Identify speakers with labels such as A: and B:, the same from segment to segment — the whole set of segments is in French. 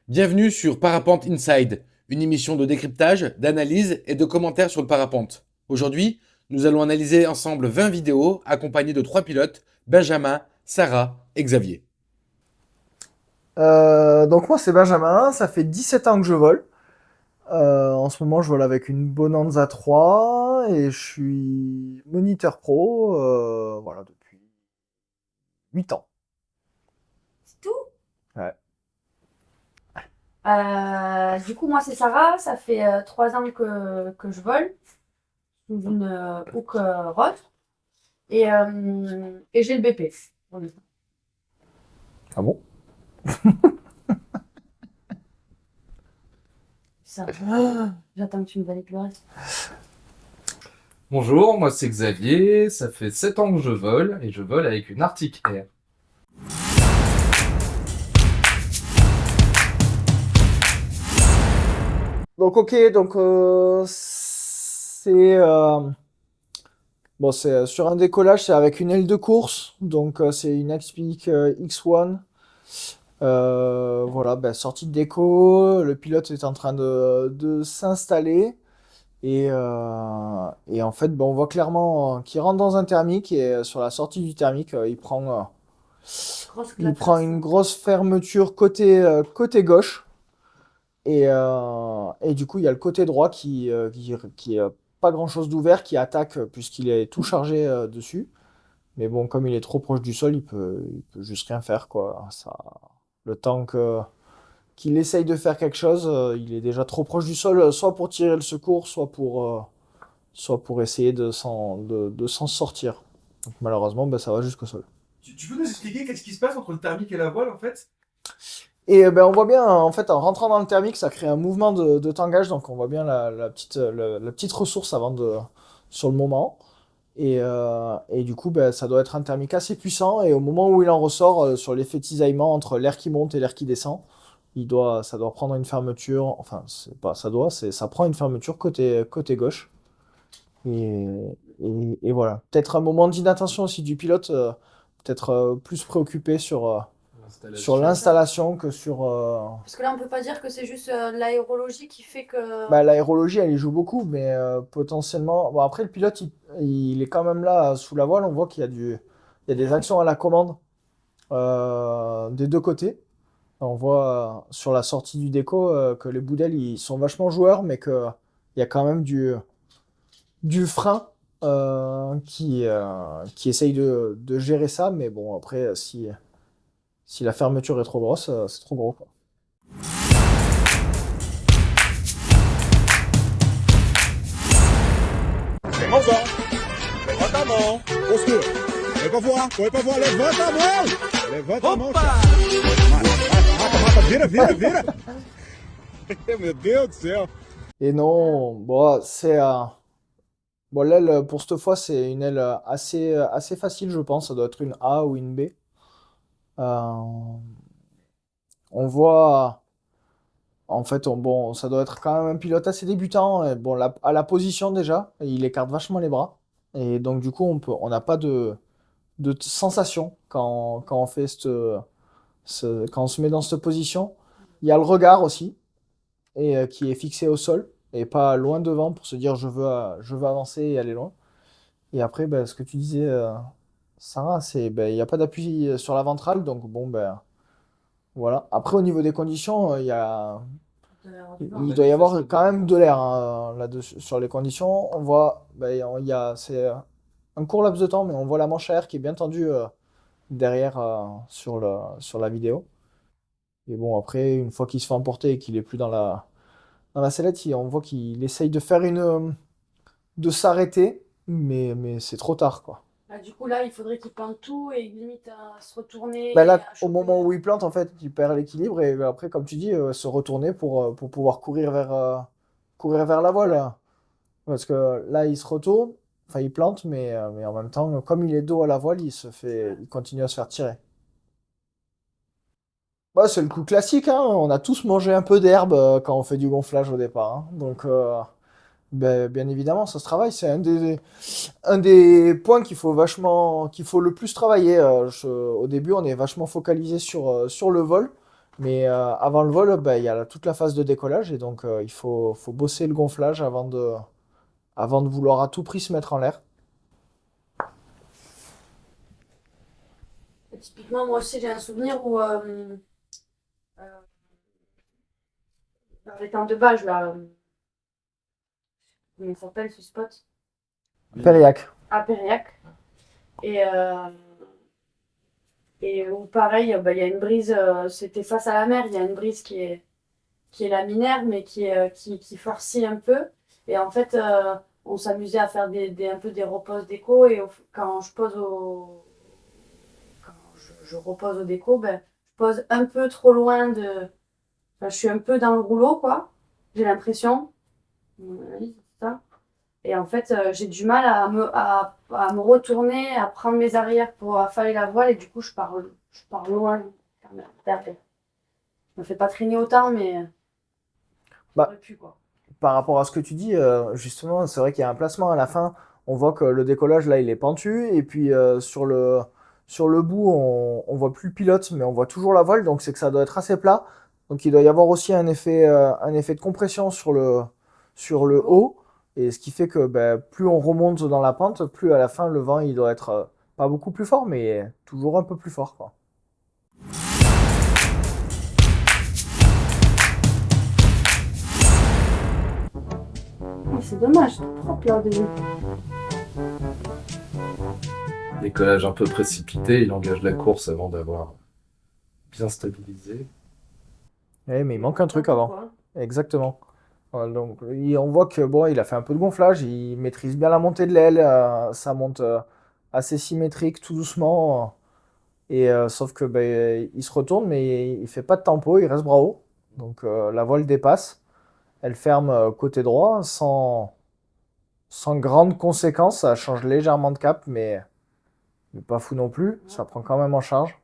A: Bienvenue sur Parapente Inside, une émission de décryptage, d'analyse et de commentaires sur le parapente. Aujourd'hui, nous allons analyser ensemble 20 vidéos accompagnées de 3 pilotes, Benjamin, Sarah et Xavier.
B: Donc moi c'est Benjamin, ça fait 17 ans que je vole. En ce moment je vole avec une Bonanza 3 et je suis moniteur pro voilà, depuis 8 ans.
C: C'est tout.
B: Ouais.
C: Du coup, moi, c'est Sarah. Ça fait 3 ans que je vole sous une hook rose. Et j'ai le BP.
B: Ah bon?
C: Ça, j'attends que tu me valides le reste.
D: Bonjour, moi c'est Xavier, ça fait 7 ans que je vole et je vole avec une Arctic Air.
B: Donc ok, donc c'est sur un décollage, c'est avec une aile de course, donc c'est une X-Peak X1. Voilà, ben, sortie de déco, le pilote est en train de s'installer. Et en fait, ben, on voit clairement qu'il rentre dans un thermique et sur la sortie du thermique,
C: Grosse
B: il
C: claque.
B: prend une grosse fermeture côté gauche. Et du coup, il y a le côté droit qui pas grand-chose d'ouvert, qui attaque puisqu'il est tout chargé dessus. Mais bon, comme il est trop proche du sol, il peut juste rien faire, quoi. Le temps qu'il essaye de faire quelque chose, il est déjà trop proche du sol, soit pour tirer le secours, soit pour essayer de s'en sortir. Donc malheureusement, ben, ça va jusqu'au sol.
E: Tu peux nous expliquer qu'est-ce qui se passe entre le thermique et la voile en fait?
B: Et ben, on voit bien, en fait, en rentrant dans le thermique, ça crée un mouvement de tangage, donc on voit bien la petite ressource sur le moment. Et du coup, ben, ça doit être un thermique assez puissant, et au moment où il en ressort, sur l'effet cisaillement entre l'air qui monte et l'air qui descend, ça doit prendre une fermeture, enfin, c'est pas, ça prend une fermeture côté gauche. Et, et voilà. Peut-être un moment d'inattention aussi du pilote, peut-être plus préoccupé sur l'installation que sur.
C: Parce que là, on peut pas dire que c'est juste l'aérologie qui fait que.
B: Bah, l'aérologie, elle y joue beaucoup, mais potentiellement. Bon, après, le pilote, il est quand même là sous la voile. On voit qu'il y a des actions à la commande des deux côtés. On voit sur la sortie du déco que les Boudel, ils sont vachement joueurs, mais qu'il y a quand même du frein qui essaye de gérer ça. Mais bon, après, si la fermeture est trop grosse, c'est trop gros, quoi.
F: Mãozão. Levanta a mão. Postura. Põe pra voar. Levanta a mão. Levanta a mão. Mata. Vira. Meu Deus do céu.
B: Et non, bon, bon, l'aile, pour cette fois, c'est une aile assez facile, je pense. Ça doit être une A ou une B. Euh, on voit, en fait, bon, ça doit être quand même un pilote assez débutant. Et bon, à la position déjà, il écarte vachement les bras. Et donc, du coup, on n'a pas de sensation quand on fait quand on se met dans cette position. Il y a le regard aussi, et qui est fixé au sol, et pas loin devant pour se dire je veux avancer et aller loin. Et après, ben, ce que tu disais, Sarah, c'est ben, il n'y a pas d'appui sur la ventrale, donc bon, ben voilà. Après, au niveau des conditions, il doit y avoir quand même de l'air hein, là-dessus. Sur les conditions, on voit, ben, c'est un court laps de temps, mais on voit la manche à air qui est bien tendue derrière sur la vidéo. Et bon, après, une fois qu'il se fait emporter et qu'il est plus dans la sellette, on voit qu'il essaye de s'arrêter, mais c'est trop tard, quoi.
C: Du coup, là, il faudrait qu'il plante tout et limite à se retourner.
B: Bah
C: Et
B: là,
C: à
B: au
C: choper.
B: moment où il plante, en fait, il perd l'équilibre et après, comme tu dis, se retourner pour pouvoir courir vers la voile, hein. Parce que là, il se retourne, enfin, il plante, mais en même temps, comme il est dos à la voile, il continue à se faire tirer. Bah, c'est le coup classique, hein. On a tous mangé un peu d'herbe quand on fait du gonflage au départ, hein. Donc, ben, bien évidemment, ça se travaille. C'est un des points qu'il faut le plus travailler. Au début, on est vachement focalisé sur le vol. Mais avant le vol, il y a toute la phase de décollage et donc il faut bosser le gonflage avant de vouloir à tout prix se mettre en l'air.
C: Typiquement, moi aussi, j'ai un souvenir où, dans les temps de base, là, comment il s'appelle ce spot?
B: Périac.
C: À Périac. Et, où pareil, il y a une brise, c'était face à la mer, il y a une brise qui est laminaire, mais qui farcit un peu. Et en fait, on s'amusait à faire un peu des reposes déco. Et quand je pose quand je repose au déco, je pose un peu trop loin enfin, je suis un peu dans le rouleau, quoi. J'ai l'impression. Oui, c'est ça. Et en fait, j'ai du mal à me retourner, à prendre mes arrières pour affaler la voile. Et du coup, je pars loin. Je me fais pas traîner autant, mais
B: Bah,
C: j'aurais pu, quoi.
B: Par rapport à ce que tu dis, justement, c'est vrai qu'il y a un placement à la fin. On voit que le décollage, là, il est pentu. Et puis, sur le bout, on voit plus le pilote, mais on voit toujours la voile. Donc, c'est que ça doit être assez plat. Donc, il doit y avoir aussi un effet de compression sur le haut. Et ce qui fait que plus on remonte dans la pente, plus à la fin, le vent, il doit être pas beaucoup plus fort, mais toujours un peu plus fort, quoi.
C: Oh, c'est dommage, c'est propre là au début.
D: Décollage un peu précipité, il engage la course avant d'avoir bien stabilisé.
B: Ouais, mais il manque un truc avant. Exactement. Voilà, donc, on voit que bon, il a fait un peu de gonflage, il maîtrise bien la montée de l'aile, ça monte assez symétrique, tout doucement. Sauf que il se retourne, mais il fait pas de tempo, il reste bras haut. Donc la voile dépasse, elle ferme côté droit, sans grande conséquence, ça change légèrement de cap, mais pas fou non plus, ça prend quand même en charge.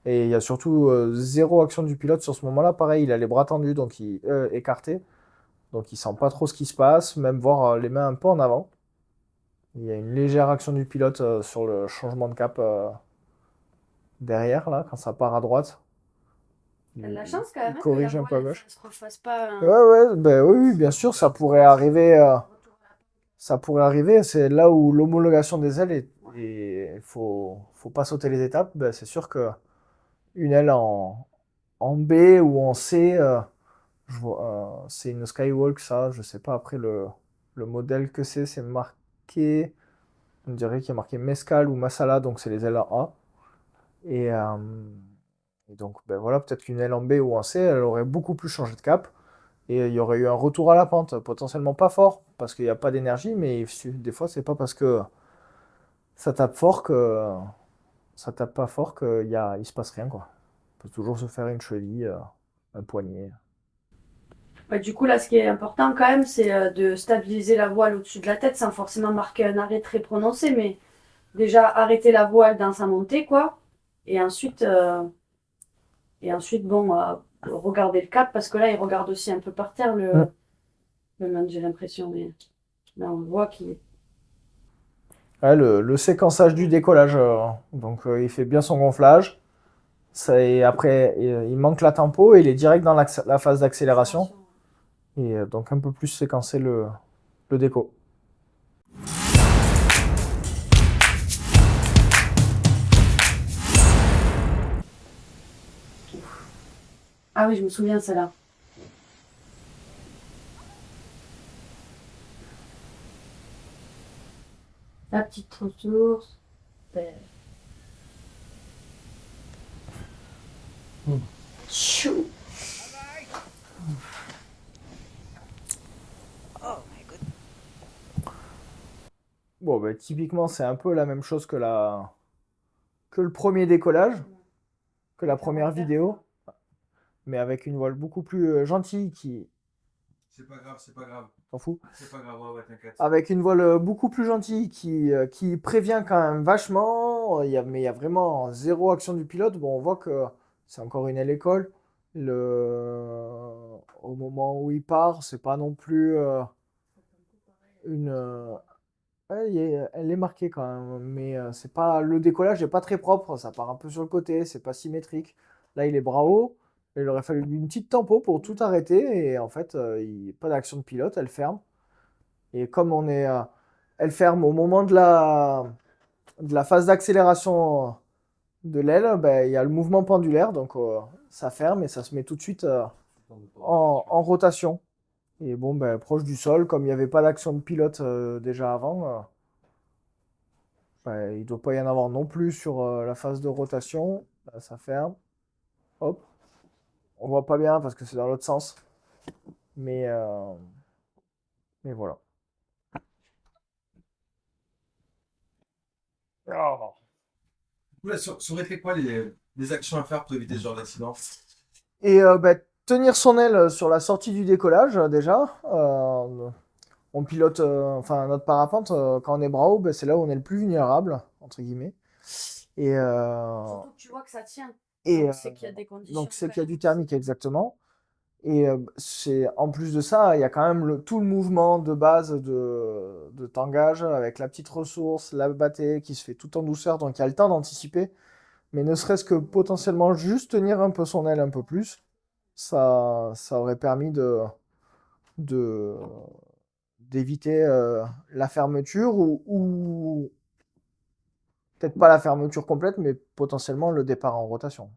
B: Et il y a surtout zéro action du pilote sur ce moment-là. Pareil, il a les bras tendus, donc écartés. Donc il sent pas trop ce qui se passe, même voir les mains un peu en avant. Il y a une légère action du pilote sur le changement de cap derrière, là, quand ça part à droite.
C: Elle a de la chance quand même,
B: Il
C: hein,
B: corrige
C: que la
B: un peu à
C: voile,
B: gauche.
C: elle se refasse pas.
B: Oui, bien sûr, ça pourrait arriver. Ça pourrait arriver. C'est là où l'homologation des ailes et faut pas sauter les étapes. C'est sûr que une aile en B ou en C, c'est une Skywalk, ça. Je sais pas après le modèle que c'est marqué. On dirait qu'il y a marqué Mescal ou Masala, donc c'est les ailes en A. Et, euh, et donc, voilà, peut-être qu'une aile en B ou en C, elle aurait beaucoup plus changé de cap. Et il y aurait eu un retour à la pente, potentiellement pas fort, parce qu'il n'y a pas d'énergie, mais des fois, c'est pas parce que ça tape fort que ça tape pas fort il se passe rien, quoi. On peut toujours se faire une cheville, un poignet.
C: Du coup, là, ce qui est important quand même, c'est de stabiliser la voile au-dessus de la tête sans forcément marquer un arrêt très prononcé, mais déjà arrêter la voile dans sa montée, quoi. Et ensuite, bon, regarder le cap, parce que là, il regarde aussi un peu par terre, le man, j'ai l'impression. Mais là, on voit qu'il.
B: Ouais, le séquençage du décollage, donc il fait bien son gonflage. Et après, il manque la tempo et il est direct dans la phase d'accélération. Et donc un peu plus séquencer le déco.
C: Ah oui, je me souviens, celle-là. La petite ressource. Chou.
B: Bon, typiquement, c'est un peu la même chose que le premier décollage, que la première vidéo, mais avec une voile beaucoup plus gentille qui.
E: C'est pas grave, c'est pas grave.
B: S'en fout.
E: C'est pas grave, ouais, t'inquiète.
B: Avec une voile beaucoup plus gentille qui prévient quand même vachement, mais il y a vraiment zéro action du pilote. Bon, on voit que c'est encore une aile école. Au moment où il part, c'est pas non plus une. Ouais, elle est marquée quand même, mais c'est pas le décollage n'est pas très propre. Ça part un peu sur le côté, c'est pas symétrique. Là, il est bras haut Il aurait fallu une petite tempo pour tout arrêter et en fait, pas d'action de pilote, elle ferme. Et comme elle ferme au moment de la phase d'accélération de l'aile, ben, il y a le mouvement pendulaire, donc ça ferme et ça se met tout de suite en rotation. Et bon, ben, proche du sol, comme il n'y avait pas d'action de pilote déjà avant, ben, il ne doit pas y en avoir non plus sur la phase de rotation. Là, ça ferme. Hop. On voit pas bien parce que c'est dans l'autre sens. Mais voilà. Oh.
E: Du coup, là, ça aurait été quoi les actions à faire pour éviter ce genre d'accident?
B: Et ben, tenir son aile sur la sortie du décollage déjà. On pilote, enfin notre parapente, quand on est bras haut, ben, c'est là où on est le plus vulnérable, entre guillemets. Et,
C: Surtout que tu vois que ça tient.
B: et
C: Donc c'est qu'il y a des conditions.
B: donc c'est qu'il y a du thermique exactement. Et en plus de ça, il y a quand même tout le mouvement de base de tangage avec la petite ressource, la bâtée qui se fait tout en douceur, donc il y a le temps d'anticiper. Mais ne serait-ce que potentiellement juste tenir un peu son aile un peu plus, ça aurait permis de, d'éviter la fermeture ou peut-être pas la fermeture complète, mais potentiellement le départ en rotation.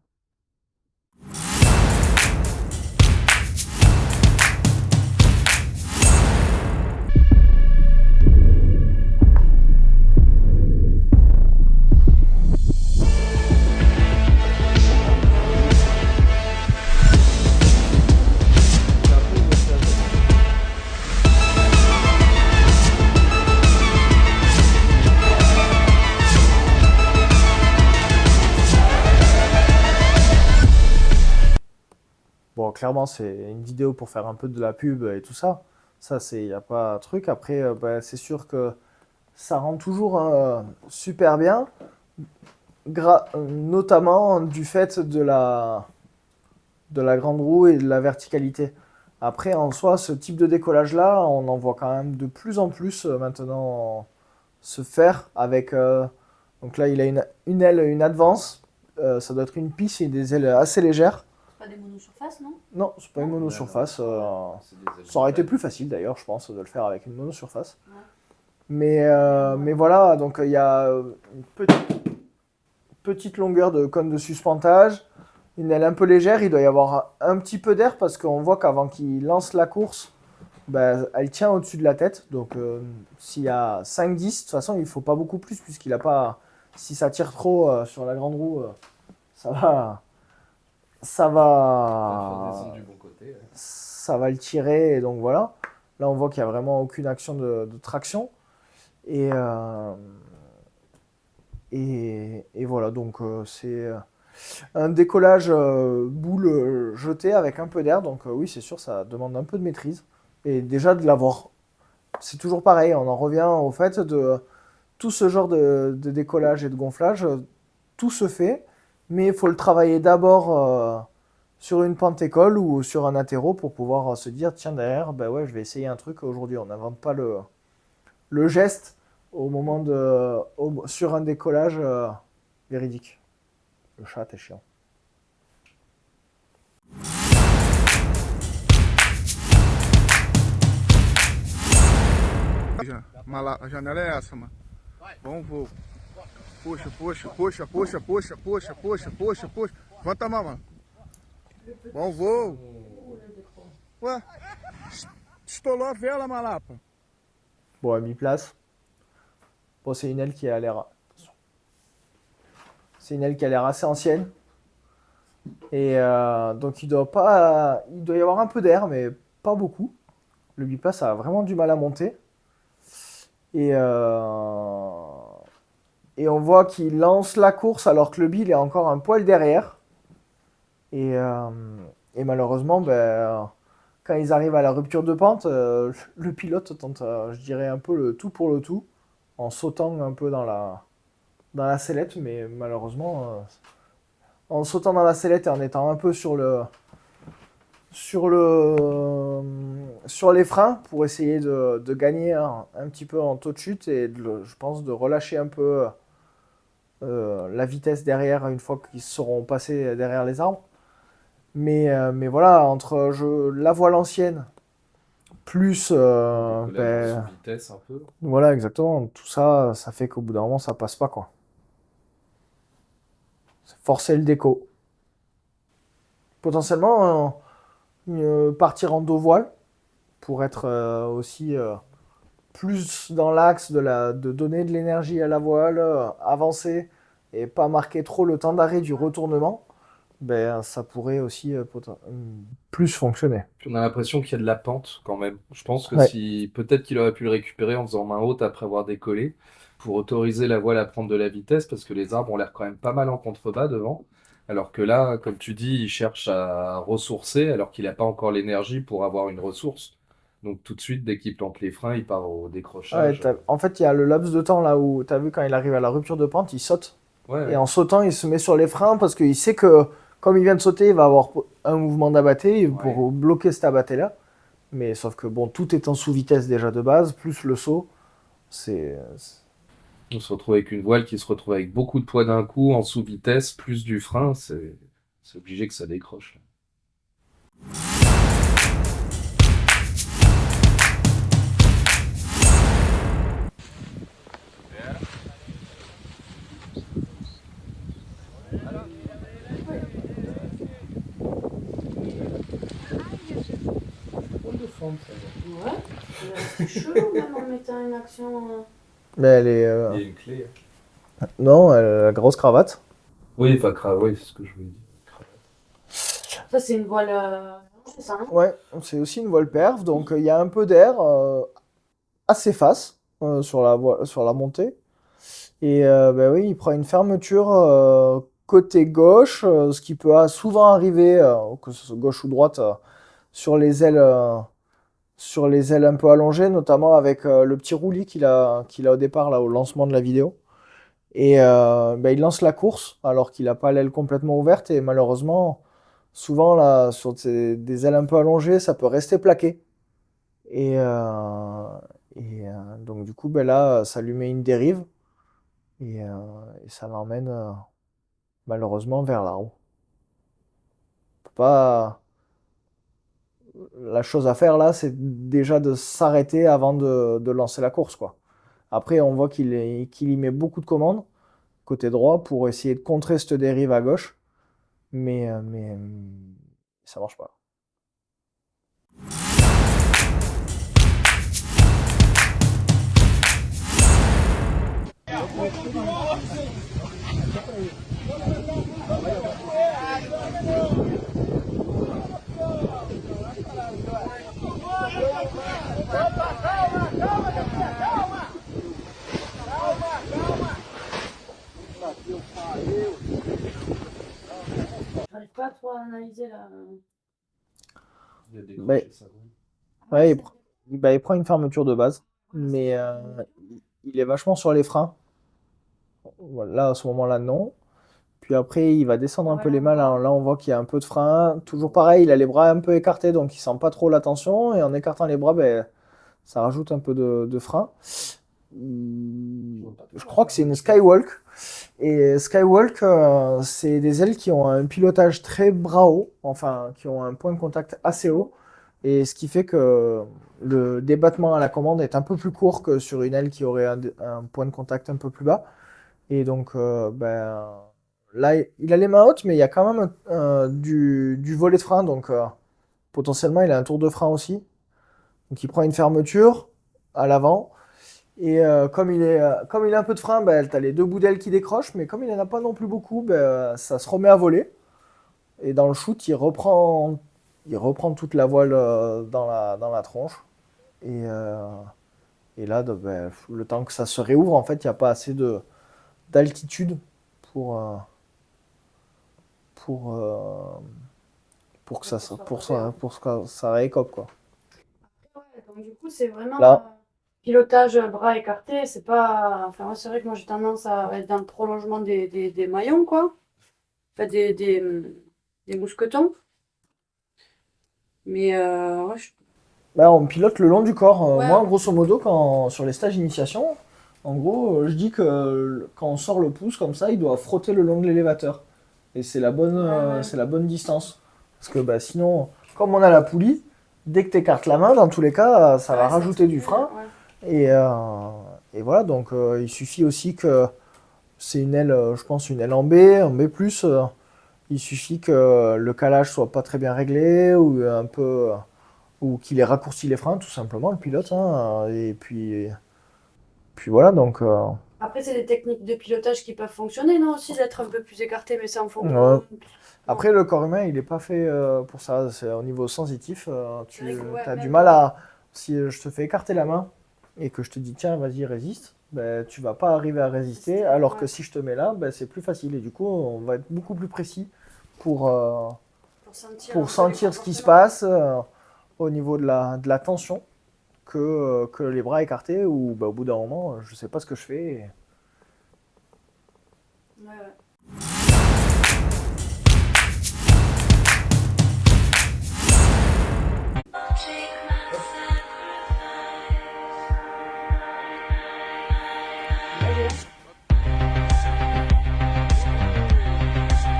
B: Bon, clairement, c'est une vidéo pour faire un peu de la pub et tout ça. Ça, il n'y a pas de truc. Après, bah, c'est sûr que ça rend toujours super bien, notamment du fait de la grande roue et de la verticalité. Après, en soi, ce type de décollage-là, on en voit quand même de plus en plus maintenant se faire avec... donc là, il a une aile, une advance. Ça doit être une piste et des ailes assez légères.
C: Pas des monosurfaces, non?
B: Non, c'est pas une monosurface. Ça aurait été plus facile d'ailleurs, je pense, de le faire avec une monosurface.
C: Ouais.
B: Mais voilà, donc il y a une petite longueur de cône de suspentage, une aile un peu légère. Il doit y avoir un petit peu d'air parce qu'on voit qu'avant qu'il lance la course, ben, elle tient au-dessus de la tête. Donc s'il y a 5-10, de toute façon, il ne faut pas beaucoup plus puisqu'il a pas. Si ça tire trop sur la grande roue, ça va. Ça va,
D: Du bon côté.
B: ça va le tirer, et donc voilà. Là, on voit qu'il n'y a vraiment aucune action de traction. Et voilà, donc c'est un décollage boule jetée avec un peu d'air. Donc oui, c'est sûr, ça demande un peu de maîtrise. Et déjà de l'avoir. C'est toujours pareil, on en revient au fait de tout ce genre de décollage et de gonflage, tout se fait. Mais il faut le travailler d'abord sur une pente école ou sur un atterro pour pouvoir se dire tiens derrière, ben ouais, je vais essayer un truc aujourd'hui. On n'invente pas le geste sur un décollage véridique. Le chat est chiant.
F: A janela é essa, mano. Bom voo. Puxa, puxa, puxa, puxa, puxa, puxa, puxa, puxa, puxa. Levanta a mão, mano. Bom voo. Ué, estourou a vela, malapa.
B: Bon, à mi-place. Bon, c'est une aile qui a l'air. C'est une aile qui a l'air assez ancienne. Et donc il doit y avoir un peu d'air, mais pas beaucoup. Le biplace a vraiment du mal à monter. Et on voit qu'il lance la course alors que le bill est encore un poil derrière. Et malheureusement, ben, quand ils arrivent à la rupture de pente, le pilote tente, je dirais, un peu le tout pour le tout, en sautant un peu dans la sellette, mais malheureusement, en sautant dans la sellette et en étant un peu sur les freins pour essayer de gagner un petit peu en taux de chute et je pense de relâcher un peu la vitesse derrière une fois qu'ils seront passés derrière les arbres. Mais voilà, entre la voile ancienne, plus...
D: Décollage sous vitesse un peu.
B: voilà, exactement. Tout ça, ça fait qu'au bout d'un moment, ça passe pas, quoi. C'est forcer le déco. Potentiellement, partir en dos voile pour être aussi plus dans l'axe de donner de l'énergie à la voile, avancer et pas marquer trop le temps d'arrêt du retournement. Ben, ça pourrait aussi plus fonctionner.
D: Puis on a l'impression qu'il y a de la pente quand même. Je pense que
B: Ouais.
D: si peut-être qu'il aurait pu le récupérer en faisant main haute après avoir décollé pour autoriser la voile à prendre de la vitesse parce que les arbres ont l'air quand même pas mal en contrebas devant. Alors que là, comme tu dis, il cherche à ressourcer alors qu'il n'a pas encore l'énergie pour avoir une ressource. Donc tout de suite, dès qu'il plante les freins, il part au
B: Ouais,
D: décrochage.
B: en fait, il y a le laps de temps là où tu as vu quand il arrive à la rupture de pente, il saute.
D: Ouais,
B: Et
D: ouais.
B: en sautant, il se met sur les freins parce qu'il sait que comme il vient de sauter, il va avoir un mouvement d'abatté pour
D: Ouais.
B: bloquer cet abatté-là. Mais sauf que bon, tout est en sous-vitesse déjà de base, plus le saut, c'est...
D: On se retrouve avec une voile qui se retrouve avec beaucoup de poids d'un coup en sous-vitesse, plus du frein, c'est obligé que ça décroche.
C: Ouais. C'est chelou même en mettant une action.
B: Mais elle est...
D: Il y a une clé.
B: Non, elle a la grosse cravate.
D: Oui, enfin, oui, c'est ce que je voulais dire.
C: Ça, c'est une voile. C'est ça, non?
B: Ouais, c'est aussi une voile perf, donc il y a un peu d'air assez face sur la montée. Et ben oui, il prend une fermeture côté gauche, ce qui peut souvent arriver, que ce soit gauche ou droite, sur les ailes, sur les ailes un peu allongées, notamment avec le petit roulis qu'il a au départ, là, au lancement de la vidéo. Et ben, il lance la course alors qu'il n'a pas l'aile complètement ouverte et malheureusement, souvent là, sur des ailes un peu allongées, ça peut rester plaqué. Et, donc du coup, ben là, ça lui met une dérive et ça l'emmène malheureusement vers là-haut. Pas... La chose à faire là, c'est déjà de s'arrêter avant de lancer la course, quoi. Après, on voit qu'il y met beaucoup de commandes côté droit pour essayer de contrer cette dérive à gauche. Mais ça marche pas.
C: J'arrive pas à trop analyser là.
D: Il a
B: Bah,
D: décroché sa voile.
B: ouais, il prend une fermeture de base, mais il est vachement sur les freins. Voilà, là, à ce moment-là, non. Puis après, il va descendre un peu les mains. Là, on voit qu'il y a un peu de frein. Toujours pareil, il a les bras un peu écartés, donc il sent pas trop la tension. Et en écartant les bras, ben, ça rajoute un peu de frein. Je crois que c'est une Skywalk. Et Skywalk, c'est des ailes qui ont un pilotage très bras haut, enfin, qui ont un point de contact assez haut. Et ce qui fait que le débattement à la commande est un peu plus court que sur une aile qui aurait un point de contact un peu plus bas. Et donc, ben, là, il a les mains hautes, mais il y a quand même du volet de frein. Donc, potentiellement, il a un tour de frein aussi. Donc, il prend une fermeture à l'avant. Et comme il a un peu de frein, ben, tu as les deux bouts d'aile qui décrochent. Mais comme il n'en a pas non plus beaucoup, ben, ça se remet à voler. Et dans le shoot, il reprend toute la voile dans la tronche. Et, et là, ben, le temps que ça se réouvre, en fait, il n'y a pas assez d'altitude pour, euh, pour, euh, pour que ça réécope, quoi.
C: Ouais, donc du coup, c'est vraiment
B: Là.
C: pilotage bras écartés. C'est pas. Enfin, moi, c'est vrai que moi j'ai tendance à être dans le prolongement des maillons, quoi. Enfin, des mousquetons. Mais ouais,
B: Là, on pilote le long du corps.
C: Ouais.
B: Moi, grosso modo, sur les stages initiation, en gros, je dis que quand on sort le pouce comme ça, il doit frotter le long de l'élévateur. Et c'est la bonne,
C: Ouais.
B: c'est la bonne distance. Parce que bah, sinon, comme on a la poulie, dès que tu écartes la main, dans tous les cas, ça va
C: Ouais,
B: rajouter du frein.
C: Ouais.
B: Et voilà, donc il suffit aussi que c'est une aile, je pense, une aile en B+. Il suffit que le calage soit pas très bien réglé ou un peu, ou qu'il ait raccourci les freins, tout simplement, le pilote. Hein, et puis voilà, donc.
C: Après, c'est des techniques de pilotage qui peuvent fonctionner, non, aussi, d'être un peu plus écarté, mais ça en faut.
B: Ouais. Après, le corps humain, il n'est pas fait pour ça. C'est au niveau sensitif. Tu
C: C'est vrai que, ouais,
B: as du
C: même
B: mal à. Si je te fais écarter la main et que je te dis, tiens, vas-y, résiste, ben, tu vas pas arriver à résister. Alors que
C: Ouais.
B: si je te mets là, ben, c'est plus facile. Et du coup, on va être beaucoup plus précis pour
C: Pour sentir, un peu
B: ce qui
C: les
B: se
C: comportements.
B: passe au niveau de la tension que les bras écartés ou ben, au bout d'un moment, je sais pas ce que je fais.
C: Ouais, ouais.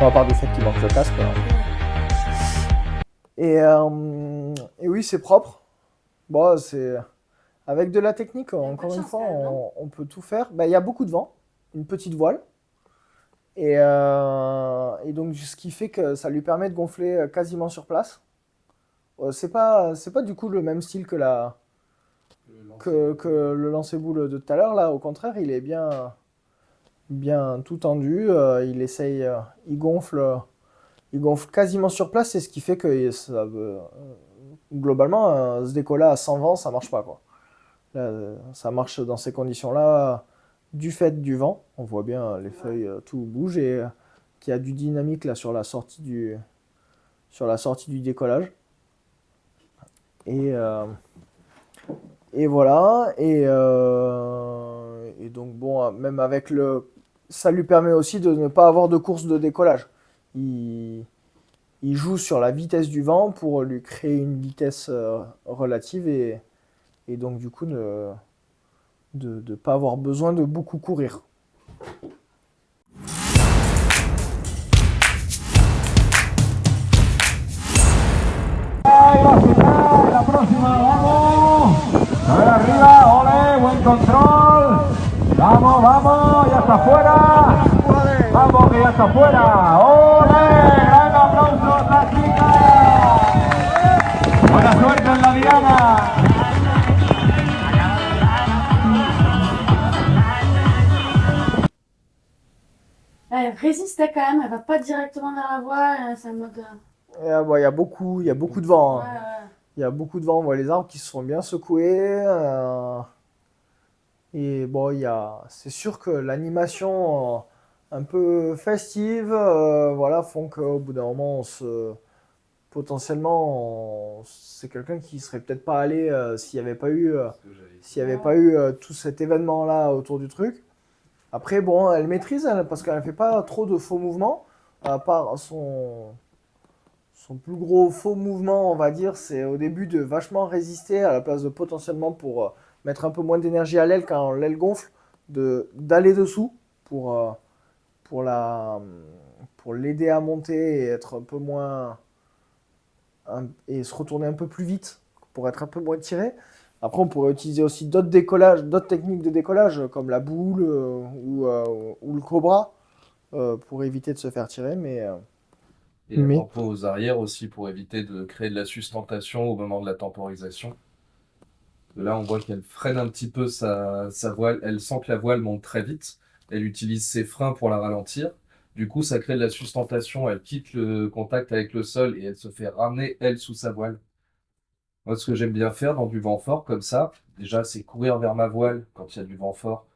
B: Bon, à part du fait qu'il manque le casque. Et oui, c'est propre. Bon, c'est avec de la technique,
C: y a un peu
B: encore
C: de
B: une
C: chance,
B: fois,
C: quand même, non
B: on peut tout faire. Bah, il y a beaucoup de vent, une petite voile. Et donc, ce qui fait que ça lui permet de gonfler quasiment sur place. C'est pas du coup le même style que le lancer-boule de tout à l'heure. Là, au contraire, il est bien tout tendu. Il essaye, il gonfle quasiment sur place. C'est ce qui fait que globalement, ce décollage à 100 vent, ça marche pas, quoi. Là, ça marche dans ces conditions-là du fait du vent. On voit bien les feuilles, tout bouge et qu'il y a du dynamique là sur la sortie du décollage. Et, euh, et voilà. Et donc bon, même avec ça lui permet aussi de ne pas avoir de course de décollage. Il joue sur la vitesse du vent pour lui créer une vitesse relative et donc du coup de ne pas avoir besoin de beaucoup courir.
F: La próxima, vamos. A ver arriba, ole, buen control. Vamos, vamos, ya está fuera. Vamos, que ya está fuera. Ole, gran aplauso a esta chica. Buena suerte en la diana.
C: Elle résistait quand même, elle va pas directement vers la voie, c'est un mode.
B: Bon, il y a beaucoup de vent.
C: Ouais,
B: Hein.
C: ouais.
B: Il y a beaucoup de vent. On voit les arbres qui se sont bien secoués. Et bon, c'est sûr que l'animation un peu festive, voilà, font qu'au bout d'un moment, potentiellement, c'est quelqu'un qui serait peut-être pas allé s'il n'y avait pas eu, tout cet événement-là autour du truc. Après, bon, elle maîtrise parce qu'elle ne fait pas trop de faux mouvements, à part son plus gros faux mouvement, on va dire, c'est au début de vachement résister à la place de potentiellement pour mettre un peu moins d'énergie à l'aile quand l'aile gonfle, d'aller dessous pour, euh, pour la, pour l'aider à monter et être un peu moins et se retourner un peu plus vite pour être un peu moins tiré. Après, on pourrait utiliser aussi d'autres techniques de décollage comme la boule ou le cobra pour éviter de se faire tirer,
D: Et la
B: Mais-
D: tempo aux arrières aussi pour éviter de créer de la sustentation au moment de la temporisation. Là, on voit qu'elle freine un petit peu sa voile. Elle sent que la voile monte très vite. Elle utilise ses freins pour la ralentir. Du coup, ça crée de la sustentation. Elle quitte le contact avec le sol et elle se fait ramener, elle, sous sa voile. Moi, ce que j'aime bien faire dans du vent fort comme ça, déjà, c'est courir vers ma voile quand il y a du vent fort.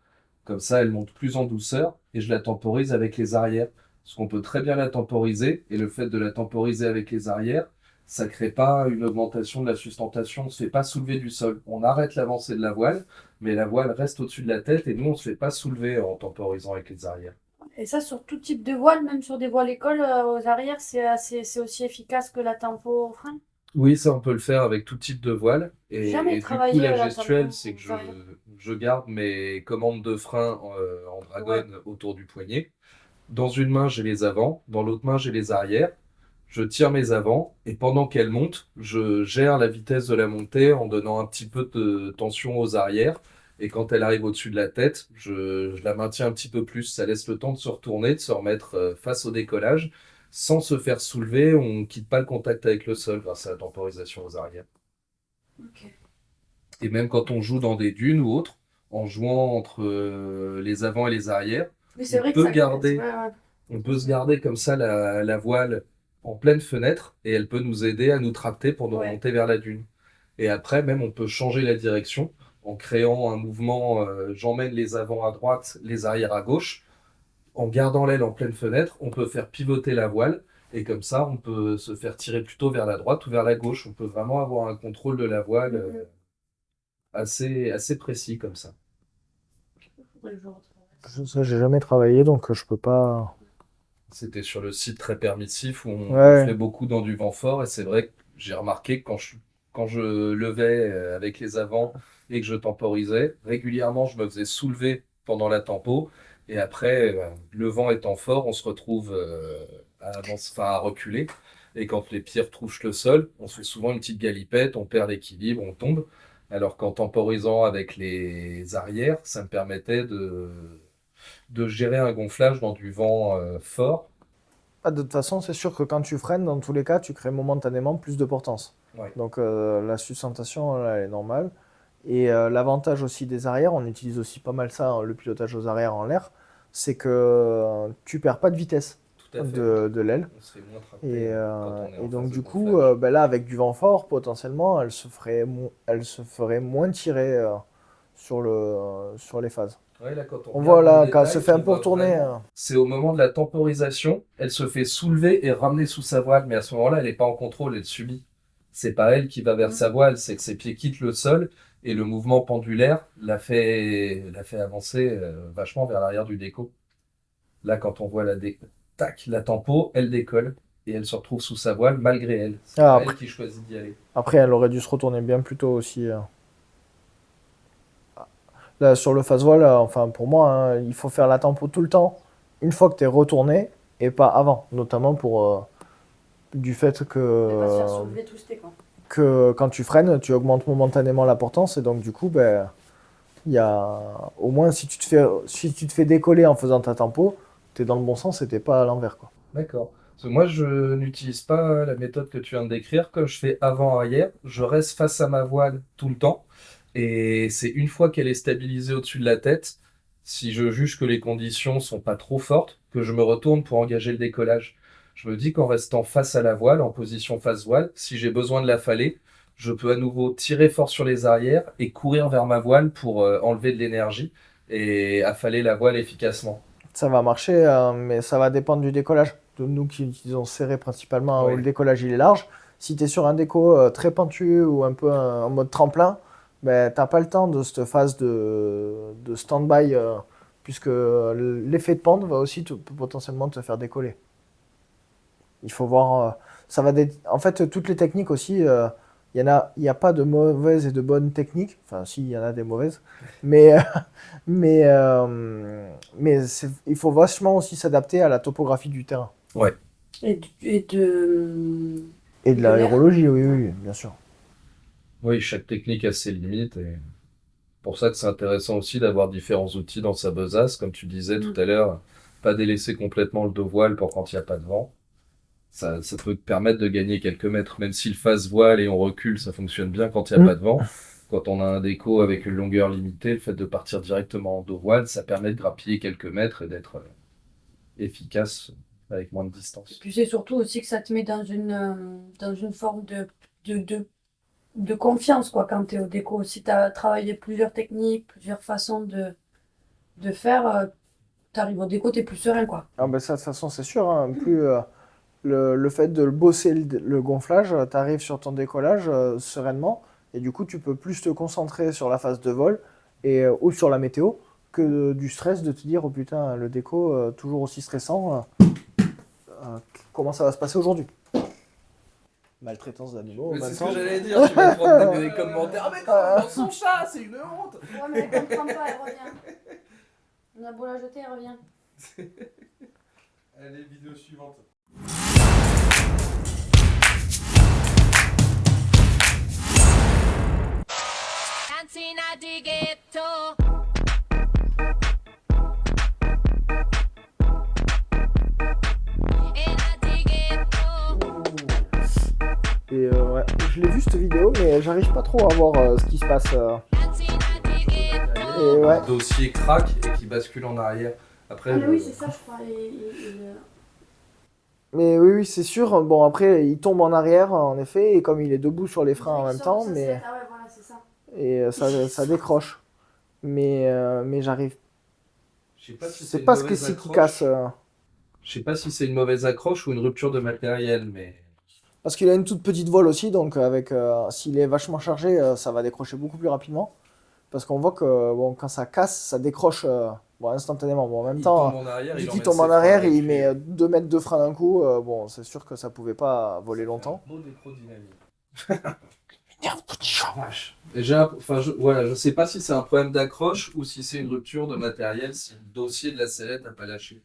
D: Comme ça, elle monte plus en douceur et je la temporise avec les arrières. Parce qu'on peut très bien la temporiser et le fait de la temporiser avec les arrières, ça crée pas une augmentation de la sustentation. On ne se fait pas soulever du sol. On arrête l'avancée de la voile, mais la voile reste au-dessus de la tête et nous, on ne se fait pas soulever en temporisant avec les arrières.
C: Et ça, sur tout type de voile, même sur des voiles écoles, aux arrières, c'est aussi efficace que la tempo au frein.
D: Oui, ça, on peut le faire avec tout type de voile.
C: Jamais
D: Et du coup,
C: travaillé
D: la
C: la
D: gestuelle,
C: tempo
D: c'est que
C: aux arrières.
D: je garde mes commandes de frein en dragonne autour du poignet. Dans une main, j'ai les avants, dans l'autre main, j'ai les arrières. je tire mes avants et pendant qu'elle monte, je gère la vitesse de la montée en donnant un petit peu de tension aux arrières. Et quand elle arrive au-dessus de la tête, je la maintiens un petit peu plus. Ça laisse le temps de se retourner, de se remettre face au décollage. Sans se faire soulever, on ne quitte pas le contact avec le sol grâce à la temporisation aux arrières.
C: Ok.
D: Et même quand on joue dans des dunes ou autres, en jouant entre les avants et les arrières,
C: Mais c'est
D: on
C: vrai que
D: peut
C: ça
D: garder,
C: ouais, ouais.
D: on peut se garder comme ça la voile en pleine fenêtre et elle peut nous aider à nous tracter pour nous
C: Ouais.
D: remonter vers la dune. Et après, même, on peut changer la direction en créant un mouvement, j'emmène les avants à droite, les arrières à gauche. En gardant l'aile en pleine fenêtre, on peut faire pivoter la voile et comme ça, on peut se faire tirer plutôt vers la droite ou vers la gauche. On peut vraiment avoir un contrôle de la voile assez précis comme ça.
C: Faudrait que je retrouve.
B: Ça, j'ai jamais travaillé, donc je peux pas.
D: C'était sur le site très permissif où on
B: Ouais.
D: gonflait beaucoup dans du vent fort et c'est vrai que j'ai remarqué que quand je levais avec les avants et que je temporisais, régulièrement je me faisais soulever pendant la tempo et après, le vent étant fort, on se retrouve à reculer et quand les pieds retrouchent le sol, on se fait souvent une petite galipette, on perd l'équilibre, on tombe. Alors qu'en temporisant avec les arrières, ça me permettait de gérer un gonflage dans du vent fort.
B: Ah, de toute façon, c'est sûr que quand tu freines, dans tous les cas, tu crées momentanément plus de portance.
D: Ouais.
B: Donc la sustentation, là, elle est normale. Et l'avantage aussi des arrières, on utilise aussi pas mal ça, hein, le pilotage aux arrières en l'air, c'est que tu perds pas de vitesse
D: Tout à fait.
B: de l'aile.
D: On se fait moins tracter
B: Et,
D: quand on est en
B: et donc
D: phase
B: du
D: de
B: coup,
D: gonflage.
B: là, avec du vent fort, potentiellement, elle se ferait moins tirer sur les phases.
D: Ouais, là, quand
B: On
D: regarde
B: voit
D: dans
B: là,
D: le
B: quand elle
D: détail,
B: se fait un
D: on
B: peu
D: voit
B: retourner.
D: vraiment- C'est au moment de la temporisation, elle se fait soulever et ramener sous sa voile, mais à ce moment-là, elle n'est pas en contrôle, elle subit. C'est pas elle qui va vers sa voile, c'est que ses pieds quittent le sol et le mouvement pendulaire la fait avancer vachement vers l'arrière du déco. Là, quand on voit tac, la tempo, elle décolle et elle se retrouve sous sa voile malgré elle. C'est
B: Ah,
D: pas
B: après-
D: elle qui choisit d'y aller.
B: Après, elle aurait dû se retourner bien plus tôt aussi. Là, sur le phase voile, enfin pour moi, hein, il faut faire la tempo tout le temps, une fois que tu es retourné, et pas avant. Notamment pour du fait
C: Ne pas se faire
B: que,
C: soulever tout c'était quoi.
B: que quand tu freines, tu augmentes momentanément la portance, et donc du coup, ben, il y a au moins si tu te fais décoller en faisant ta tempo, tu es dans le bon sens et t'es pas à l'envers, quoi.
D: D'accord. Parce que moi, je n'utilise pas la méthode que tu viens de décrire. Comme je fais avant-arrière, je reste face à ma voile tout le temps. Et c'est une fois qu'elle est stabilisée au-dessus de la tête, si je juge que les conditions sont pas trop fortes, que je me retourne pour engager le décollage. Je me dis qu'en restant face à la voile, en position face voile, si j'ai besoin de l'affaler, je peux à nouveau tirer fort sur les arrières et courir vers ma voile pour enlever de l'énergie et affaler la voile efficacement.
B: Ça va marcher, mais ça va dépendre du décollage. De nous qui utilisons serré principalement,
D: Oui.
B: où le décollage il est large. Si tu es sur un déco très pentu ou un peu en mode tremplin, ben, tu n'as pas le temps de cette phase de stand-by, puisque l'effet de pente va aussi peut potentiellement te faire décoller. Il faut voir. En fait, toutes les techniques aussi, il y a pas de mauvaises et de bonnes techniques. Enfin, si, il y en a des mauvaises. Mais, il faut vachement aussi s'adapter à la topographie du terrain.
C: Et de
B: Et de
C: De l'air.
B: l'aérologie, oui, oui, bien sûr.
D: Oui, chaque technique a ses limites et pour ça que c'est intéressant aussi d'avoir différents outils dans sa besace. Comme tu disais tout à l'heure, pas délaisser complètement le dos voile pour quand il n'y a pas de vent. Ça peut te permettre de gagner quelques mètres, même si le face voile et on recule, ça fonctionne bien quand il n'y a pas de vent. Quand on a un déco avec une longueur limitée, le fait de partir directement en dos voile, ça permet de grappiller quelques mètres et d'être efficace avec moins de distance.
C: Puis c'est surtout aussi que ça te met dans une forme de confiance quoi, quand tu es au déco. Si tu as travaillé plusieurs techniques, plusieurs façons de faire, tu arrives au déco, tu es plus serein. Quoi.
B: Ah ben ça, de toute façon, c'est sûr, hein. Plus le fait de bosser le gonflage, tu arrives sur ton décollage sereinement, et du coup, tu peux plus te concentrer sur la phase de vol ou sur la météo que du stress de te dire, oh putain, le déco, toujours aussi stressant, comment ça va se passer aujourd'hui? Maltraitance d'animaux, en
D: Mais c'est
B: même
D: ce
B: temps.
D: que j'allais dire, tu vas prendre des commentaires. Ah mais non, dans son chat, c'est une honte.
C: Ouais, mais elle comprend pas, elle revient. On a beau la jeter, elle revient.
E: Allez, vidéo suivante.
G: at the ghetto. In at the ghetto.
B: Et ouais, je l'ai vu cette vidéo, mais j'arrive pas trop à voir ce qui se passe.
G: Dancing at the ghetto.
B: Et ouais,
D: Le dossier craque et qui bascule en arrière. Après,
C: Ah, mais oui, c'est ça, je crois.
B: mais oui, oui, c'est sûr. Bon, après, il tombe en arrière, en effet, et comme il est debout sur les freins en même temps, mais
C: Ah ouais, voilà, c'est ça.
B: et ça décroche. Mais j'arrive.
D: je sais pas si
B: C'est
D: une
B: pas ce que
D: mauvaise
B: c'est qui
D: accroche.
B: casse.
D: Je sais pas si c'est une mauvaise accroche ou une rupture de matériel, mais
B: Parce qu'il a une toute petite voile aussi, donc s'il est vachement chargé, ça va décrocher beaucoup plus rapidement. Parce qu'on voit que bon, quand ça casse, ça décroche bon, instantanément. Bon, en même
D: il
B: temps,
D: tombe en arrière,
B: vu
D: il
B: qu'il
D: emmène
B: tombe
D: ses
B: en
D: freins
B: arrière,
D: avec
B: il
D: lui.
B: met 2 mètres de frein d'un coup. Bon, c'est sûr que ça pouvait pas voler longtemps.
D: Beau décrodynamique.
B: Merde, petit chat.
D: Vache. Et voilà, je sais pas si c'est un problème d'accroche ou si c'est une rupture de matériel, si le dossier de la sellette n'a pas lâché.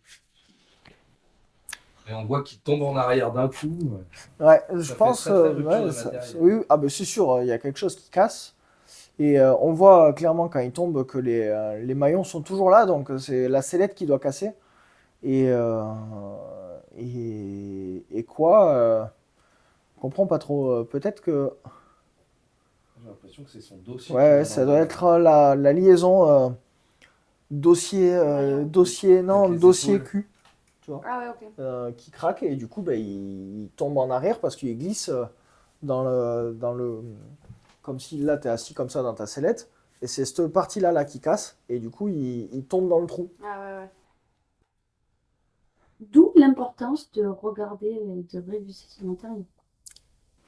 D: Et on voit qu'il tombe en arrière d'un coup.
B: Ouais, je
D: fait
B: pense.
D: très, très rupture
B: Ouais,
D: de matériel.
B: oui, oui. Ah, ben c'est sûr, il y a quelque chose qui casse. Et on voit clairement quand il tombe que les maillons sont toujours là, donc c'est la sellette qui doit casser. Et, et quoi je comprends pas trop. Peut-être que.
D: J'ai l'impression que c'est son dossier.
B: Ouais,
D: qui
B: ça
D: va
B: doit
D: dans-
B: être la liaison dossier.
C: Maillon.
B: Dossier. Non,
D: Avec les
B: dossier
D: épaules.
B: Q. Tu vois
C: Ah ouais, ok.
B: qui craque et du coup bah, il tombe en arrière parce qu'il glisse dans le comme si là t'es assis comme ça dans ta sellette et c'est cette partie là qui casse et du coup il tombe dans le trou.
C: Ah ouais, ouais. D'où l'importance de regarder et de réviser son matériel.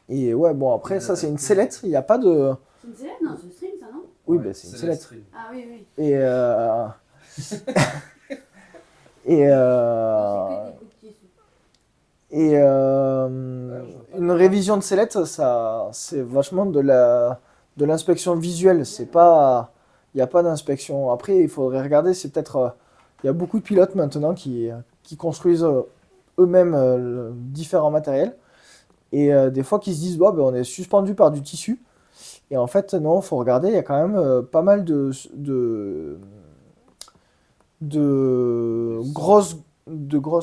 B: Et ouais bon après ça c'est une sellette, il n'y a pas de
C: C'est une sellette? Non, c'est une string, ça, non?
B: oui
D: Ouais,
B: bah, c'est une
D: la
B: sellette
D: string.
C: Ah oui, oui.
B: et et
C: Non, c'est que des bouts de tissu.
B: et une révision de sellette ça c'est vachement de l'inspection visuelle, c'est pas il n'y a pas d'inspection. Après, il faudrait regarder, c'est peut-être. Il y a beaucoup de pilotes maintenant qui construisent eux-mêmes différents matériels. Et des fois, qui se disent, bah, ben, on est suspendu par du tissu. Et en fait, non, il faut regarder, il y a quand même pas mal de grosses,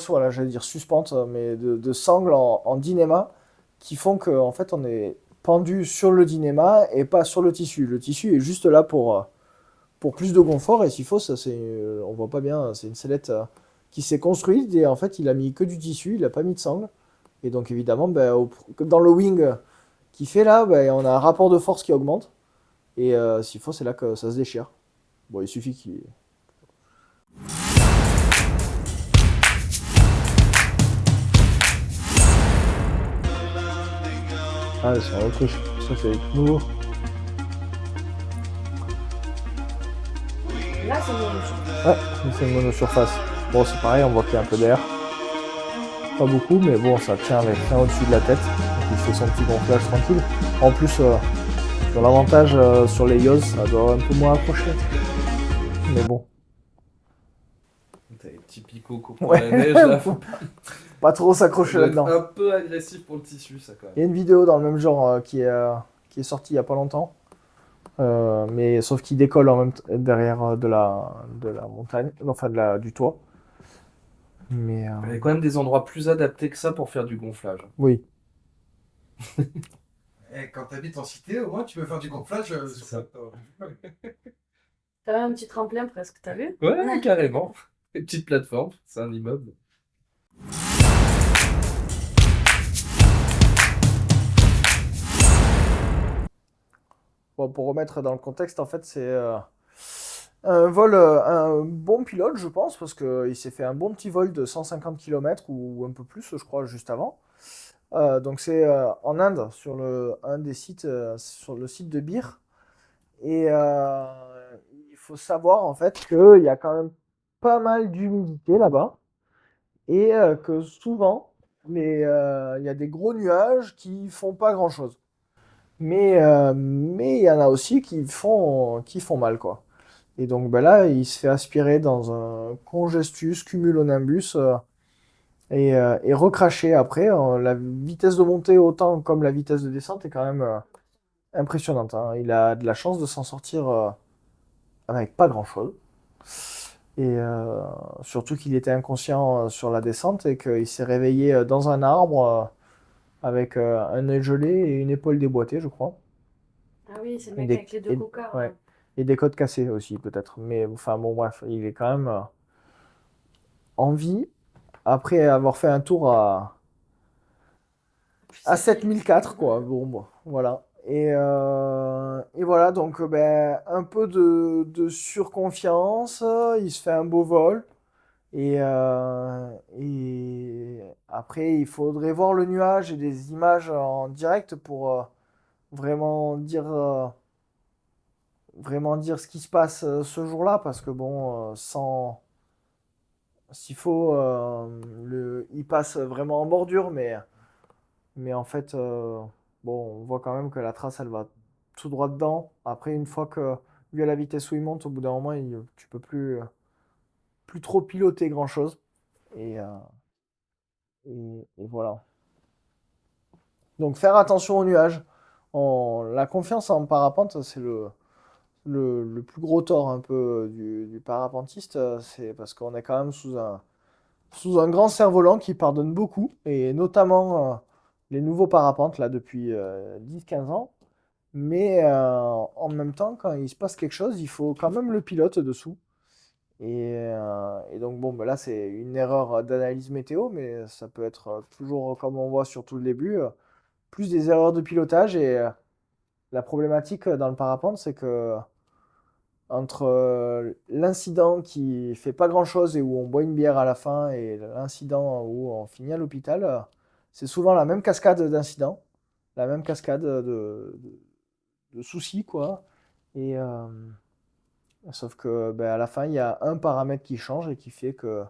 B: voilà, j'allais dire suspentes, mais de sangles en dynéma qui font qu'en fait, on est pendu sur le dynéma et pas sur le tissu. Le tissu est juste là pour plus de confort et s'il faut ça c'est on voit pas bien, c'est une sellette qui s'est construite et en fait il a mis que du tissu, il a pas mis de sangle et donc évidemment ben, comme dans le wing qu'il fait là ben, on a un rapport de force qui augmente et s'il faut c'est là que ça se déchire. Bon il suffit qu'il ah c'est un autre truc, ça c'est tout nouveau.
C: Là, c'est une
B: Ouais, c'est une monosurface. Bon, c'est pareil, on voit qu'il y a un peu d'air. Pas beaucoup, mais bon, ça tient avec rien au-dessus de la tête. Donc il fait son petit gonflage tranquille. En plus, sur l'avantage sur les Yoz, ça doit un peu moins accrocher. Mais bon.
D: T'as les petits picots qu'on prend
B: Ouais.
D: la neige là.
B: Faut pas trop
D: Ça
B: s'accrocher
D: doit être
B: là-dedans.
D: un peu agressif pour le tissu, ça quand
B: Il y
D: même.
B: a une vidéo dans le même genre qui est sortie il y a pas longtemps. Mais sauf qu'il décolle en même derrière de la montagne, enfin du toit. Mais
D: Il y a quand même des endroits plus adaptés que ça pour faire du gonflage.
B: oui.
E: Et quand t'habites en cité, au moins tu peux faire du gonflage.
D: C'est ça.
C: T'as même un petit tremplin presque, t'as vu?
D: Ouais, carrément. Une petite plateforme, c'est un immeuble.
B: Bon, pour remettre dans le contexte, en fait, c'est un bon pilote, je pense, parce qu'il s'est fait un bon petit vol de 150 km ou un peu plus, je crois, juste avant. Donc c'est en Inde, un des sites, sur le site de Bir. Et il faut savoir, en fait, qu'il y a quand même pas mal d'humidité là-bas. Et que souvent, il y a des gros nuages qui font pas grand-chose. Mais il y en a aussi qui font mal, quoi. Et donc ben là, il se fait aspirer dans un congestus cumulonimbus et recracher après. La vitesse de montée autant comme la vitesse de descente est quand même impressionnante, hein. Il a de la chance de s'en sortir avec pas grand-chose. Et surtout qu'il était inconscient sur la descente et qu'il s'est réveillé dans un arbre avec un œil gelé et une épaule déboîtée, je crois.
C: Ah oui, c'est le
B: Et
C: mec
B: des,
C: avec les deux
B: et-
C: cocards.
B: ouais. Et des côtes cassées aussi, peut-être. Mais enfin, bon, bref, il est quand même en vie après avoir fait un tour à 7004, quoi. Bon, voilà. Et voilà, donc ben, un peu de surconfiance, il se fait un beau vol. Et après, il faudrait voir le nuage et des images en direct pour vraiment dire, euh, vraiment dire ce qui se passe ce jour-là, parce que bon, s'il faut, il passe vraiment en bordure, mais en fait, bon, on voit quand même que la trace, elle va tout droit dedans. Après, une fois que, vu à la vitesse où il monte, au bout d'un moment, tu peux plus trop piloter grand-chose. Et, euh, et voilà. Donc faire attention aux nuages. La confiance en parapente, c'est le plus gros tort un peu du parapentiste. C'est parce qu'on est quand même sous un grand cerf-volant qui pardonne beaucoup. Et notamment les nouveaux parapentes, là, depuis 10-15 ans. Mais en même temps, quand il se passe quelque chose, il faut quand même le pilote dessous. Et donc, bon, ben là, c'est une erreur d'analyse météo, mais ça peut être toujours, comme on voit sur tout le début, plus des erreurs de pilotage. Et la problématique dans le parapente, c'est que entre l'incident qui fait pas grand-chose et où on boit une bière à la fin et l'incident où on finit à l'hôpital, c'est souvent la même cascade d'incidents, la même cascade de soucis, quoi. Et sauf que ben, à la fin, il y a un paramètre qui change et qui fait que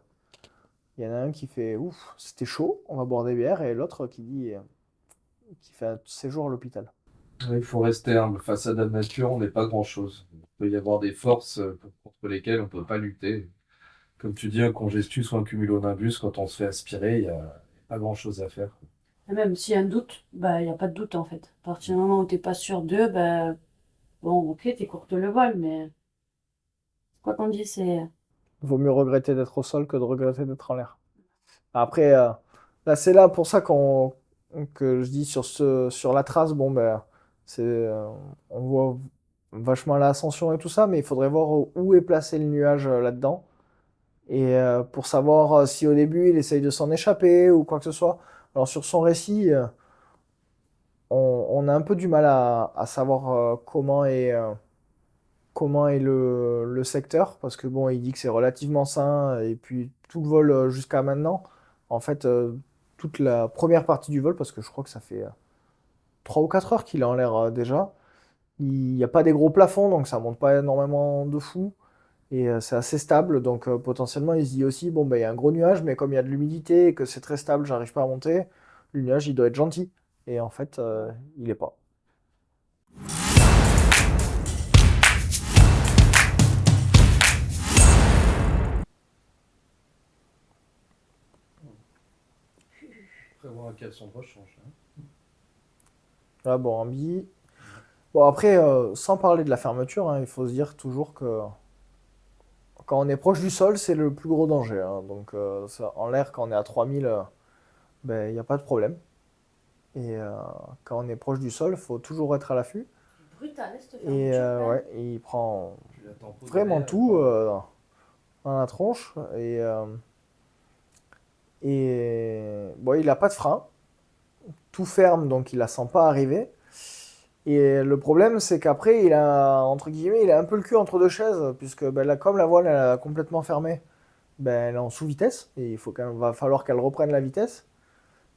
B: il y en a un qui fait ouf, c'était chaud, on va boire des bières, et l'autre qui dit qui fait un séjour à l'hôpital.
D: Ouais, il faut rester humble. Face à la nature, on n'est pas grand-chose. Il peut y avoir des forces contre lesquelles on ne peut pas lutter. Comme tu dis, un congestus ou un cumulonimbus, quand on se fait aspirer, il n'y a pas grand-chose à faire.
C: Et même s'il y a un doute, bah, il n'y a pas de doute en fait. À partir du moment où tu n'es pas sûr d'eux, bah, bon, ok, t'écourtes le vol, mais quoi qu'on dise, c'est.
B: Vaut mieux regretter d'être au sol que de regretter d'être en l'air. Après, là, c'est là pour ça que je dis sur la trace, bon, ben, on voit vachement l'ascension et tout ça, mais il faudrait voir où est placé le nuage là-dedans. Et pour savoir si au début il essaye de s'en échapper ou quoi que ce soit. Alors sur son récit, on a un peu du mal à savoir comment est le secteur, parce que bon, il dit que c'est relativement sain, et puis tout le vol jusqu'à maintenant, en fait, toute la première partie du vol, parce que je crois que ça fait 3 ou 4 heures qu'il est en l'air déjà, il n'y a pas des gros plafonds, donc ça monte pas énormément de fou, et c'est assez stable, donc potentiellement il se dit aussi, bon, ben, il y a un gros nuage, mais comme il y a de l'humidité et que c'est très stable, j'arrive pas à monter, le nuage, il doit être gentil, et en fait, il est pas.
D: Prévoir un caleçon de rechange.
B: Là, bon, bon, après, sans parler de la fermeture, hein, il faut se dire toujours que quand on est proche du sol, c'est le plus gros danger, hein. Donc, en l'air, quand on est à 3000, ben, il n'y a pas de problème. Et quand on est proche du sol, il faut toujours être à l'affût.
C: Brutal, hein, cette
B: Et
C: fermeture, quand même.
B: ouais, il prend
D: Puis la tempo
B: vraiment
D: derrière,
B: tout
D: quoi.
B: dans la tronche. Et bon, il n'a pas de frein. Tout ferme, donc il ne la sent pas arriver. Et le problème, c'est qu'après, entre guillemets, il a un peu le cul entre deux chaises, puisque ben, comme la voile elle a complètement fermé, ben, elle est en sous-vitesse, et va falloir qu'elle reprenne la vitesse.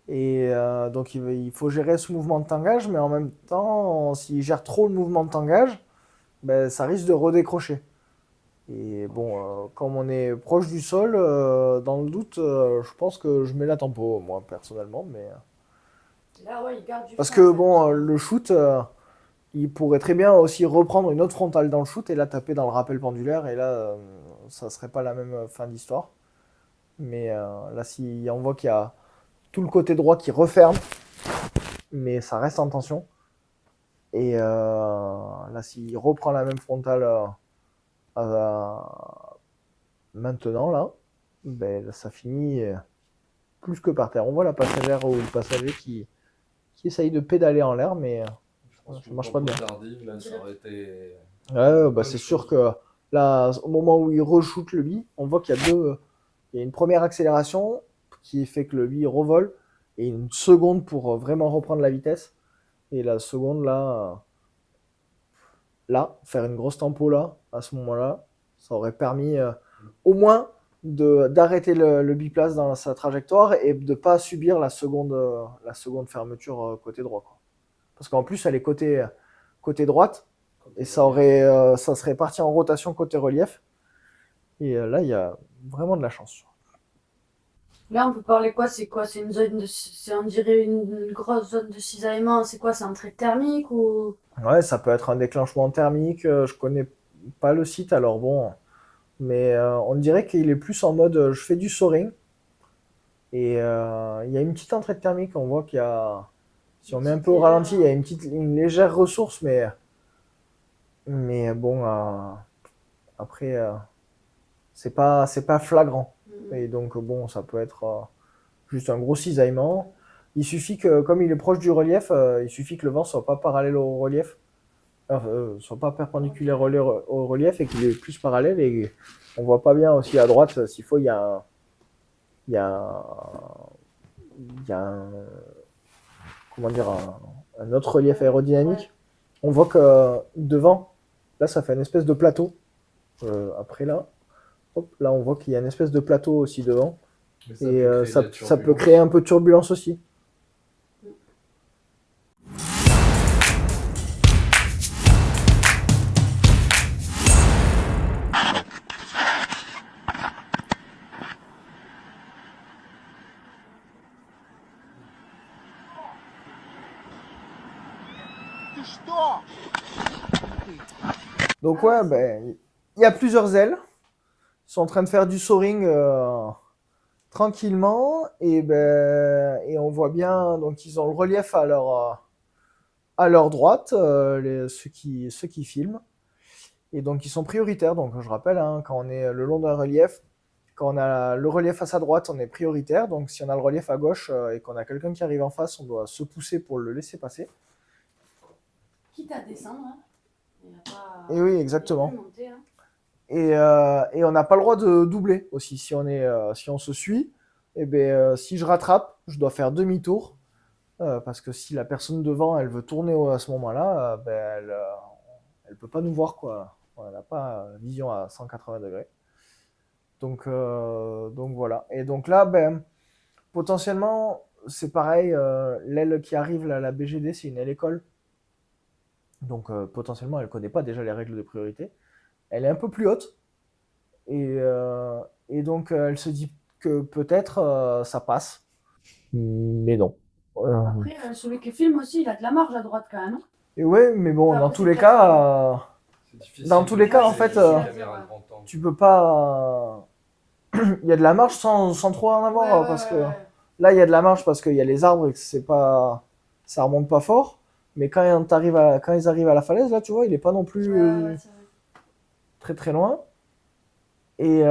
B: Et donc il faut gérer ce mouvement de tangage, mais en même temps, s'il gère trop le mouvement de tangage, ben, ça risque de redécrocher. Et bon, comme on est proche du sol, dans le doute, je pense que je mets la tempo, moi, personnellement.
C: Là, ouais, il garde du
B: Parce
C: frein,
B: que
C: en fait.
B: bon, le shoot, il pourrait très bien aussi reprendre une autre frontale dans le shoot et la taper dans le rappel pendulaire, et là, ça serait pas la même fin d'histoire. Mais là, si on voit qu'il y a tout le côté droit qui referme, mais ça reste en tension, Et là, s'il reprend la même frontale maintenant, là, ben, ça finit plus que par terre. On voit la passagère ou le passager qui essaye de pédaler en l'air, mais ça marche pas bien.
D: Tardive, là, ça aurait été...
B: Ouais, bah,
D: bonne
B: c'est
D: chose.
B: sûr que là, au moment où il re-shoot le bi, on voit qu'il y a il y a une première accélération qui fait que le bi revole et une seconde pour vraiment reprendre la vitesse. Et la seconde, là, faire une grosse tempo là, à ce moment-là, ça aurait permis au moins d'arrêter le biplace dans sa trajectoire et de pas subir la seconde fermeture côté droit, quoi. Parce qu'en plus, elle est côté droite et ça serait parti en rotation côté relief. Et là, il y a vraiment de la chance.
C: Là, on peut parler quoi? C'est quoi? C'est une zone on dirait une grosse zone de cisaillement. C'est quoi? C'est un trait thermique ou?
B: Ouais, ça peut être un déclenchement thermique. Je connais pas le site, alors bon. Mais on dirait qu'il est plus en mode je fais du soaring. Et il y a une petite entrée thermique. On voit qu'il y a. Si on met un peu au ralenti, il y a une légère ressource, mais bon, après, c'est pas flagrant. Et donc, bon, ça peut être juste un gros cisaillement. Il suffit que, comme il est proche du relief, il suffit que le vent soit pas parallèle au relief, soit pas perpendiculaire au relief et qu'il est plus parallèle. Et on voit pas bien aussi à droite, s'il faut, il y a comment dire, un autre relief aérodynamique. On voit que devant, là, ça fait une espèce de plateau. Après là, hop, là, on voit qu'il y a une espèce de plateau aussi devant. Et ça peut créer un peu de turbulence aussi. Donc ouais, ben, il y a plusieurs ailes. Ils sont en train de faire du soaring tranquillement et on voit bien, donc ils ont le relief à leur droite, ceux qui filment. Et donc ils sont prioritaires. Donc je rappelle, hein, quand on est le long d'un relief, quand on a le relief à sa droite, on est prioritaire. Donc si on a le relief à gauche et qu'on a quelqu'un qui arrive en face, on doit se pousser pour le laisser passer.
C: Quitte à descendre, hein. Il y a pas...
B: Et oui, exactement.
C: il y a pas monter, hein.
B: Et on n'a pas le droit de doubler aussi. Si on se suit, si je rattrape, je dois faire demi-tour. Parce que si la personne devant, elle veut tourner à ce moment-là, elle peut pas nous voir, quoi. Elle n'a pas vision à 180 degrés. Donc voilà. Et donc là, potentiellement, c'est pareil. L'aile qui arrive, là, la BGD, c'est une aile école. Donc potentiellement, elle ne connaît pas déjà les règles de priorité. Elle est un peu plus haute. Et donc, elle se dit que peut-être ça passe. Mais non.
C: Après, celui qui filme aussi, il a de la marge à droite quand même, hein.
B: Et ouais, mais bon,
C: Après,
B: dans tous
C: c'est
B: les
C: clair.
B: cas, dans tous les cas, en fait,
C: tu
B: tu peux pas. Il y a de la marge sans trop en avoir. Parce que là, il y a de la marge parce qu'il y a les arbres et que ça remonte pas fort. Mais quand ils arrivent à la falaise, là, tu vois, il est pas non plus
C: c'est vrai.
B: très très loin. Et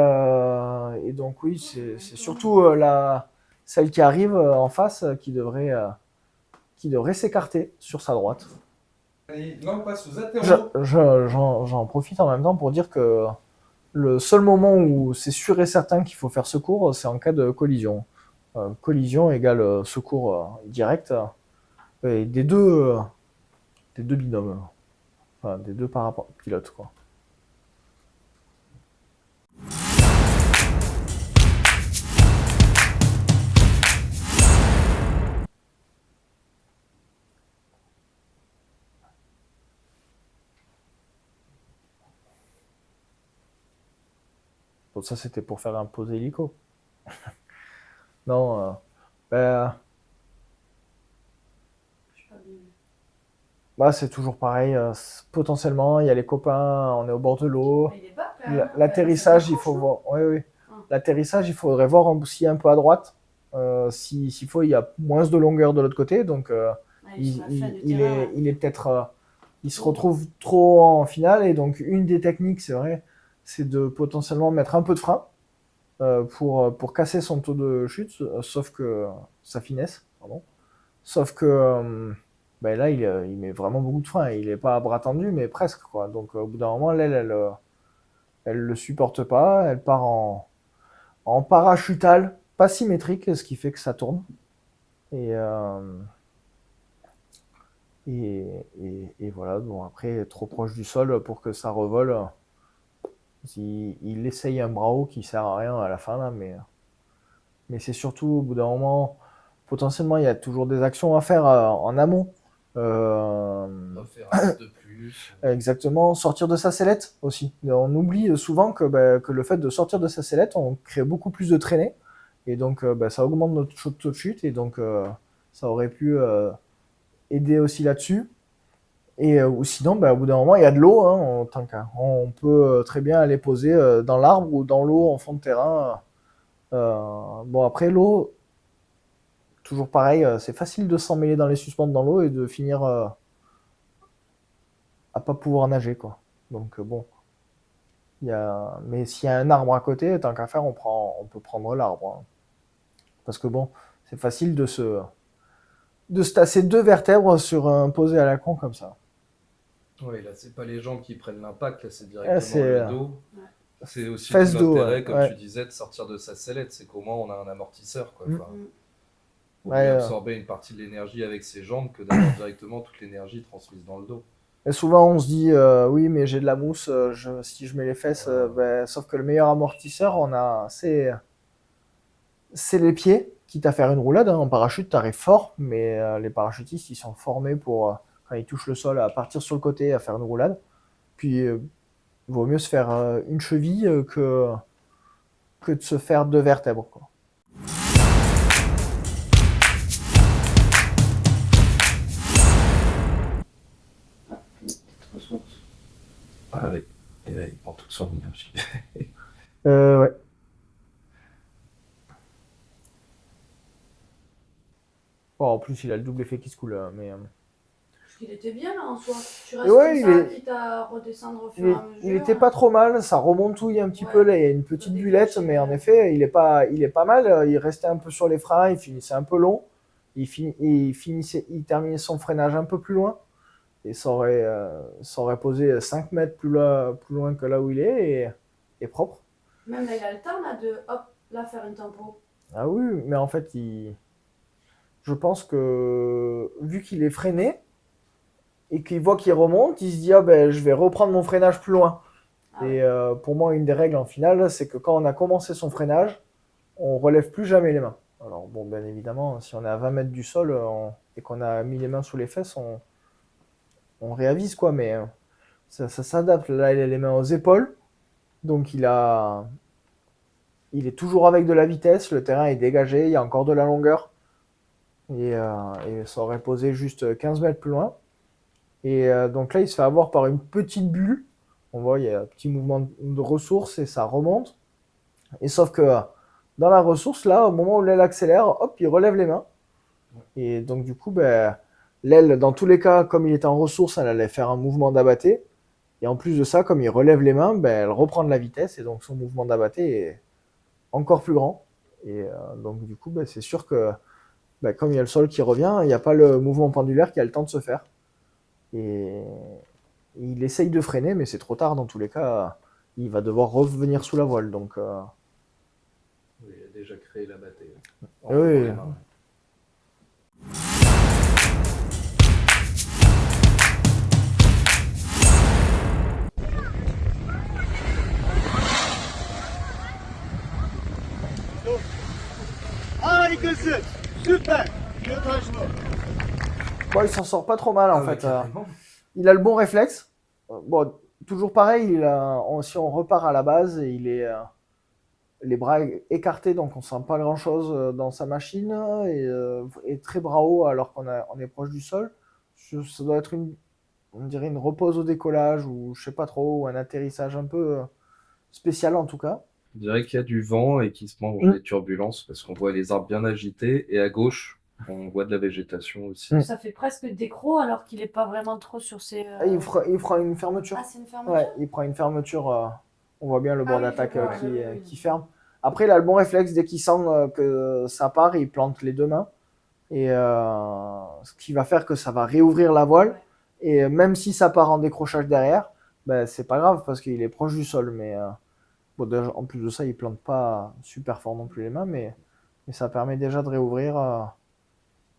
B: donc oui, c'est surtout celle qui arrive en face qui devrait s'écarter sur sa droite.
E: Allez, là, on passe aux atterros.
B: J'en profite en même temps pour dire que le seul moment où c'est sûr et certain qu'il faut faire secours, c'est en cas de collision. Collision égale secours direct et des deux binômes, enfin des deux pilotes, quoi. Bon, ça c'était pour faire un pose hélico. Non, c'est toujours pareil. Potentiellement, il y a les copains, on est au bord de l'eau.
C: Il est bas quand même.
B: L'atterrissage, il faut voir. Oui. L'atterrissage, il faudrait voir aussi un peu à droite. S'il faut, il y a moins de longueur de l'autre côté, donc il est peut-être il se retrouve trop en finale. Et donc, une des techniques, c'est vrai, c'est de potentiellement mettre un peu de frein pour casser son taux de chute, sauf que sa finesse, pardon. Sauf que ben là, il met vraiment beaucoup de frein. Il est pas à bras tendus, mais presque, quoi. Donc, au bout d'un moment, elle le supporte pas. Elle part en parachutal, pas symétrique, ce qui fait que ça tourne. Et, et voilà, bon, après, trop proche du sol pour que ça revole. Il essaye un bras haut qui sert à rien à la fin, là, mais c'est surtout, au bout d'un moment, potentiellement, il y a toujours des actions à faire en amont.
D: Faire un de plus.
B: Exactement, sortir de sa sellette aussi. On oublie souvent que le fait de sortir de sa sellette, on crée beaucoup plus de traînées, et donc ça augmente notre taux de chute, et donc ça aurait pu aider aussi là-dessus. Et ou sinon, au bout d'un moment, il y a de l'eau, hein, tant qu'à. On peut très bien aller poser dans l'arbre ou dans l'eau en fond de terrain. Bon, après, l'eau, toujours pareil, c'est facile de s'emmêler dans les suspentes dans l'eau et de finir à pas pouvoir nager, quoi. Donc bon, mais s'il y a un arbre à côté, tant qu'à faire, on peut prendre l'arbre, hein. Parce que bon, c'est facile de se tasser 2 vertèbres sur un posé à la con comme ça.
D: Oui, là, c'est pas les jambes qui prennent l'impact, là, c'est
B: Là,
D: directement
B: c'est
D: le dos. C'est aussi
B: fesse
D: tout
B: dos,
D: l'intérêt,
B: ouais.
D: comme
B: Ouais.
D: tu disais, de sortir de sa sellette. C'est qu'au moins, on a un amortisseur, quoi.
B: Mm.
D: Enfin, faut
B: Ouais,
D: mieux absorber une partie de l'énergie avec ses jambes que d'avoir directement toute l'énergie transmise dans le dos.
B: Et souvent, on se dit, oui, mais j'ai de la mousse, si je mets les fesses, sauf que le meilleur amortisseur, c'est les pieds, quitte à faire une roulade, hein. En parachute, t'arrives fort, mais les parachutistes, ils sont formés pour, quand ils touchent le sol, à partir sur le côté, à faire une roulade. Puis, il vaut mieux se faire une cheville que de se faire 2 vertèbres, quoi.
D: Ah oui, et là, il prend toute son énergie.
B: Ouais. Bon, en plus, il a le double effet qui se coule, mais
C: Parce qu'il était bien là en soi. Tu restes
B: ouais,
C: comme ça, quitte à redescendre au fur et à mesure.
B: il était pas trop mal, ça remontouille un petit peu, là, il y a une petite
C: Peut
B: bullette,
C: décrocher,
B: mais en
C: ouais.
B: effet, il est pas mal, il restait un peu sur les freins, il finissait un peu long, il terminait son freinage un peu plus loin, et ça aurait posé 5 mètres plus loin que là où il est, et propre.
C: Même là, il a le temps là de hop, là faire une tempo.
B: Ah oui, mais en fait, je pense que, vu qu'il est freiné, et qu'il voit qu'il remonte, il se dit, ah ben, je vais reprendre mon freinage plus loin.
C: Ah
B: Et
C: ouais.
B: pour moi, une des règles en finale, c'est que quand on a commencé son freinage, on relève plus jamais les mains. Alors bon, bien évidemment, si on est à 20 mètres du sol et qu'on a mis les mains sous les fesses, on réavise, quoi, mais ça s'adapte. Là, il a les mains aux épaules, donc il est toujours avec de la vitesse, le terrain est dégagé, il y a encore de la longueur, et ça aurait posé juste 15 mètres plus loin. Et donc là, il se fait avoir par une petite bulle. On voit, il y a un petit mouvement de ressource et ça remonte. Et sauf que dans la ressource, là, au moment où l'aile accélère, hop, il relève les mains. Et donc du coup, l'aile, dans tous les cas, comme il était en ressource, elle allait faire un mouvement d'abatté. Et en plus de ça, comme il relève les mains, elle reprend de la vitesse et donc son mouvement d'abatté est encore plus grand. Et donc du coup, c'est sûr que comme il y a le sol qui revient, il n'y a pas le mouvement pendulaire qui a le temps de se faire. Et il essaye de freiner, mais c'est trop tard dans tous les cas. Il va devoir revenir sous la voile. Donc,
D: Oui, il a déjà créé la bataille.
B: oui.
F: Harikasın. Süper. Pilotaj mı?
B: Bon, il s'en sort pas trop mal en
D: Ah ouais,
B: fait.
D: carrément.
B: Il a le bon réflexe. Bon, toujours pareil, si on repart à la base, il est les bras écartés, donc on sent pas grand chose dans sa machine, et très bras haut alors on est proche du sol. Ça doit être on dirait une repose au décollage, ou je sais pas trop, ou un atterrissage un peu spécial en tout cas.
D: On dirait qu'il y a du vent et qu'il se mange
B: Mm.
D: des turbulences parce qu'on voit les arbres bien agités et à gauche, On voit de la végétation aussi.
C: Ça fait presque décro alors qu'il est pas vraiment trop sur ses.
B: Il fera une fermeture.
C: Ah, c'est une fermeture.
B: Ouais, il prend une fermeture. On voit bien le bord
C: oui,
B: d'attaque
C: je vois,
B: qui ferme. Après, il a le bon réflexe. Dès qu'il sent que ça part, il plante les deux mains. Et ce qui va faire que ça va réouvrir la voile.
C: Ouais.
B: Et même si ça part en décrochage derrière, ben, c'est pas grave parce qu'il est proche du sol. Mais bon, déjà, en plus de ça, il plante pas super fort non plus les mains. Mais ça permet déjà de réouvrir.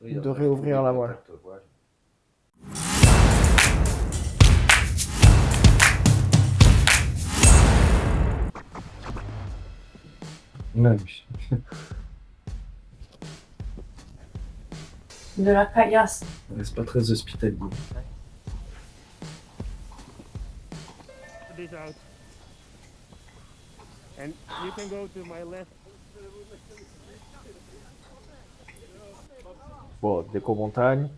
B: De réouvrir la voile.
D: Ouais, oui.
C: De la caillasse.
D: Ouais, c'est pas très hospitalier.
H: This out. And you can go to my left.
B: Bon, déco-montagne.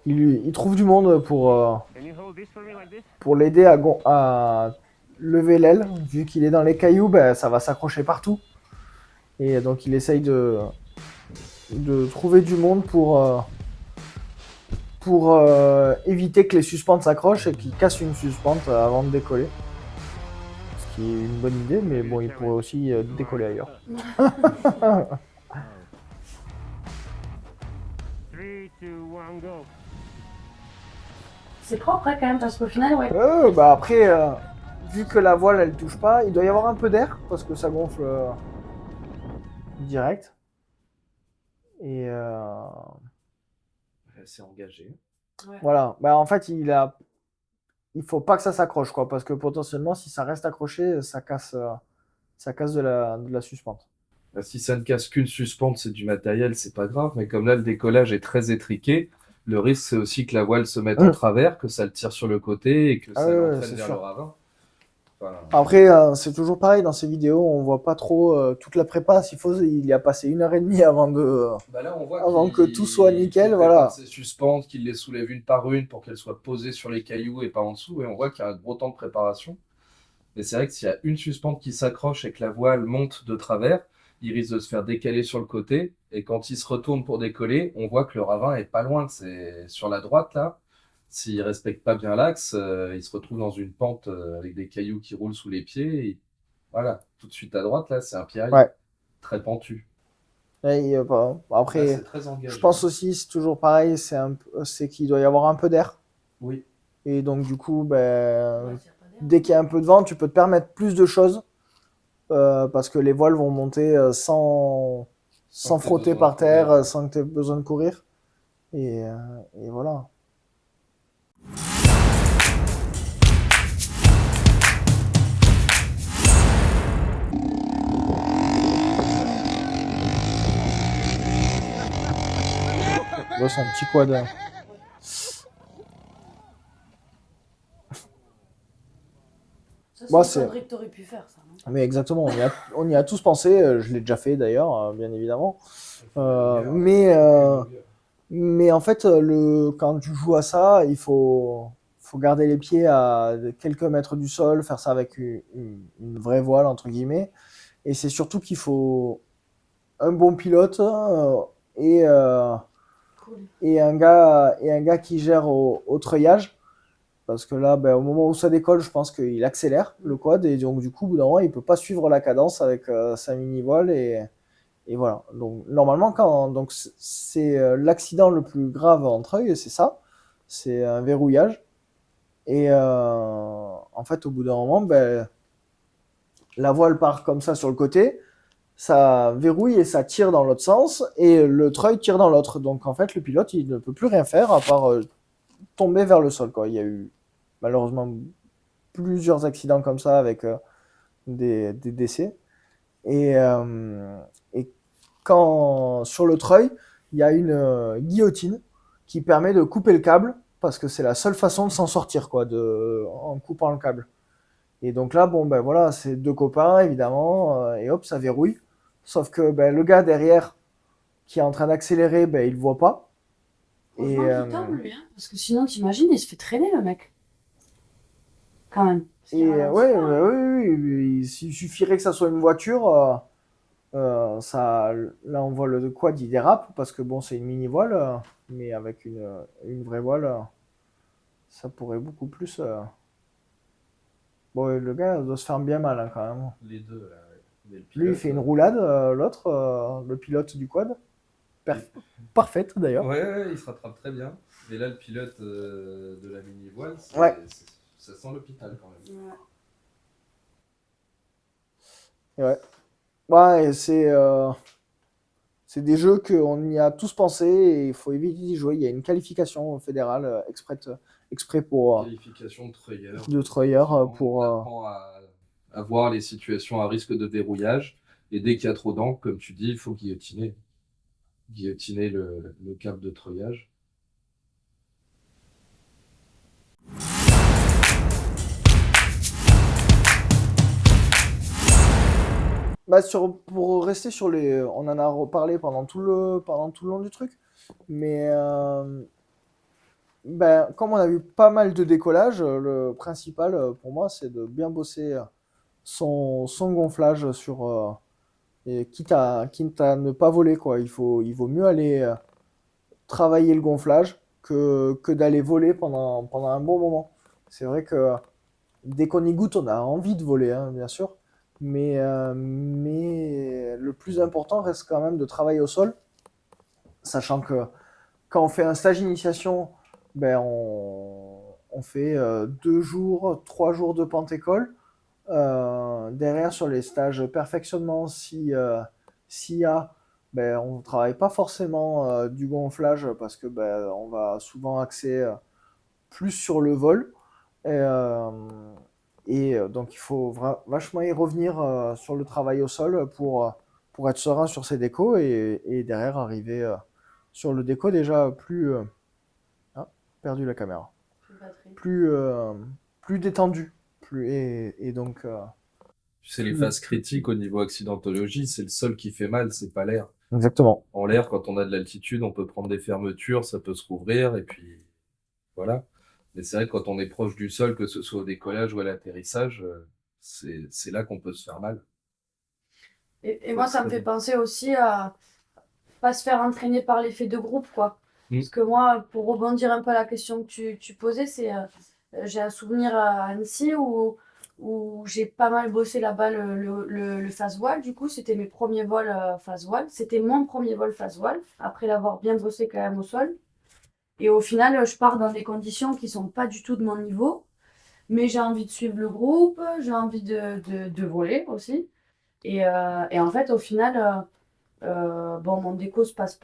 B: Il trouve du monde
H: Can you hold this for me like this?
B: pour l'aider à lever l'aile. Vu qu'il est dans les cailloux, ben, ça va s'accrocher partout. Et donc il essaye de trouver du monde pour éviter que les suspentes s'accrochent et qu'il casse une suspente avant de décoller. Ce qui est une bonne idée, mais bon, il pourrait aussi décoller ailleurs.
H: 3, 2, 1, go.
C: C'est propre hein, quand même parce qu'au final, ouais.
B: Bah après, vu que la voile elle touche pas, il doit y avoir un peu d'air parce que ça gonfle direct. Et
D: C'est engagé.
B: voilà. Bah en fait, il faut pas que ça s'accroche quoi, parce que potentiellement, si ça reste accroché, ça casse de la suspente.
D: Bah, si ça ne casse qu'une suspente, c'est du matériel, c'est pas grave. Mais comme là, le décollage est très étriqué, le risque, c'est aussi que la voile se mette en travers, que ça le tire sur le côté et que ça
B: ouais,
D: l'entraîne
B: c'est
D: vers
B: sûr.
D: le ravin. Enfin,
B: Après, c'est toujours pareil dans ces vidéos, on voit pas trop toute la prépa. S'il faut, il y a passé 1h30 avant de.
D: bah là, on voit
B: Avant
D: qu'il-
B: que tout soit nickel,
D: qu'il
B: voilà.
D: prépare ses suspentes, qu'il les soulève une par une pour qu'elles soient posées sur les cailloux et pas en dessous. Et on voit qu'il y a un gros temps de préparation. Mais c'est vrai que s'il y a une suspente qui s'accroche et que la voile monte de travers, il risque de se faire décaler sur le côté. Et quand il se retourne pour décoller, on voit que le ravin est pas loin. C'est sur la droite là. S'il respecte pas bien l'axe, il se retrouve dans une pente avec des cailloux qui roulent sous les pieds. Et voilà, tout de suite à droite là, c'est un pierre
B: Ouais.
D: très pentu.
B: Et,
D: Là,
B: après,
D: c'est très engagé.
B: je pense aussi, c'est toujours pareil, c'est qu'il doit y avoir un peu d'air.
D: Oui.
B: Et donc, du coup, ben, dès qu'il y a un peu de vent, tu peux te permettre plus de choses parce que les voiles vont monter sans
D: Sans que t'aies
B: frotter
D: besoin
B: par
D: de
B: terre,
D: courir.
B: sans que tu aies besoin de courir. Et voilà. Là, c'est un petit quad.
C: Ça,
B: Moi,
C: c'est
B: c'est-
C: une connerie que t'aurais pu faire, ça. Non
B: Mais exactement, on y a tous pensé. Je l'ai déjà fait d'ailleurs, bien évidemment. Mais en fait, quand tu joues à ça, il faut garder les pieds à quelques mètres du sol, faire ça avec une vraie voile, entre guillemets. Et c'est surtout qu'il faut un bon pilote
C: Cool.
B: et un gars qui gère au treuillage. Parce que là, ben, au moment où ça décolle, je pense qu'il accélère le quad. Et donc, du coup, au bout d'un moment, il ne peut pas suivre la cadence avec sa mini-voile. Et voilà. Donc, normalement, donc c'est l'accident le plus grave en treuil, c'est ça. C'est un verrouillage. Et en fait, au bout d'un moment, ben, la voile part comme ça sur le côté. Ça verrouille et ça tire dans l'autre sens. Et le treuil tire dans l'autre. Donc, en fait, le pilote, il ne peut plus rien faire à part tomber vers le sol, quoi. Il y a eu malheureusement plusieurs accidents comme ça avec des décès. Et quand sur le treuil, il y a une guillotine qui permet de couper le câble parce que c'est la seule façon de s'en sortir, quoi, en coupant le câble. Et donc là, bon, ben voilà, c'est deux copains, évidemment, et hop, ça verrouille. Sauf que ben, le gars derrière qui est en train d'accélérer, ben, il le voit pas. Et,
C: Franchement, qu'il tombe, lui, hein, parce que sinon, t'imagines, il se fait traîner, le mec. Quand même. Parce qu'il
B: Et
C: ralentit
B: ouais,
C: pas, hein.
B: oui, il suffirait que ça soit une voiture, Là, on voit le quad, il dérape parce que bon, c'est une mini voile, mais avec une vraie voile, ça pourrait beaucoup plus. Bon, le gars doit se faire bien mal hein, quand même.
D: Les deux, là, ouais. Mais le
B: Lui, il
D: pilote,
B: fait une roulade, l'autre, le pilote du quad. Parfaite d'ailleurs.
D: ouais, ouais, il se rattrape très bien. Mais là, le pilote de la mini voile,
B: Ouais.
D: ça sent l'hôpital quand même.
C: Ouais.
B: Ouais. Ouais, et c'est des jeux qu'on y a tous pensé et il faut éviter d'y jouer. Il y a une qualification fédérale exprès pour
D: Qualification de treuilleur.
B: de treuilleurs
D: On
B: pour.
D: apprend à voir les situations à risque de dérouillage. Et dès qu'il y a trop d'encre, comme tu dis, il faut guillotiner. Guillotiner le câble de treuillage.
B: Bah pour rester sur les. On en a reparlé pendant tout le long du truc. Mais ben, comme on a vu pas mal de décollage, le principal pour moi c'est de bien bosser son gonflage et quitte à ne pas voler quoi. Il vaut mieux aller travailler le gonflage que d'aller voler pendant un bon moment. C'est vrai que dès qu'on y goûte, on a envie de voler, hein, bien sûr. Mais le plus important reste quand même de travailler au sol, sachant que quand on fait un stage d'initiation, ben on fait 2 jours, 3 jours de pente-école. Derrière, sur les stages perfectionnement, s'il y a, ben, on ne travaille pas forcément du gonflage parce que ben, on va souvent axer plus sur le vol. Donc il faut vachement y revenir sur le travail au sol pour être serein sur ses décos et derrière arriver sur le déco déjà ah, perdu la caméra. Plus, plus détendu. Et donc.
D: C'est les phases critiques au niveau accidentologie, c'est le sol qui fait mal, c'est pas l'air.
B: Exactement.
D: En l'air, quand on a de l'altitude, on peut prendre des fermetures, ça peut se rouvrir, et puis voilà. Mais c'est vrai que quand on est proche du sol, que ce soit au décollage ou à l'atterrissage, c'est là qu'on peut se faire mal.
C: Et moi, ça me fait penser aussi à pas se faire entraîner par l'effet de groupe, quoi. Parce que moi, pour rebondir un peu à la question que tu posais, j'ai un souvenir à Annecy où j'ai pas mal bossé là-bas le phase voile. Du coup, c'était mes premiers vols phase voile. C'était mon premier vol phase voile, après l'avoir bien bossé quand même au sol. Et au final, je pars dans des conditions qui sont pas du tout de mon niveau. Mais j'ai envie de suivre le groupe, j'ai envie de voler aussi. Et en fait, au final, bon, mon déco se passe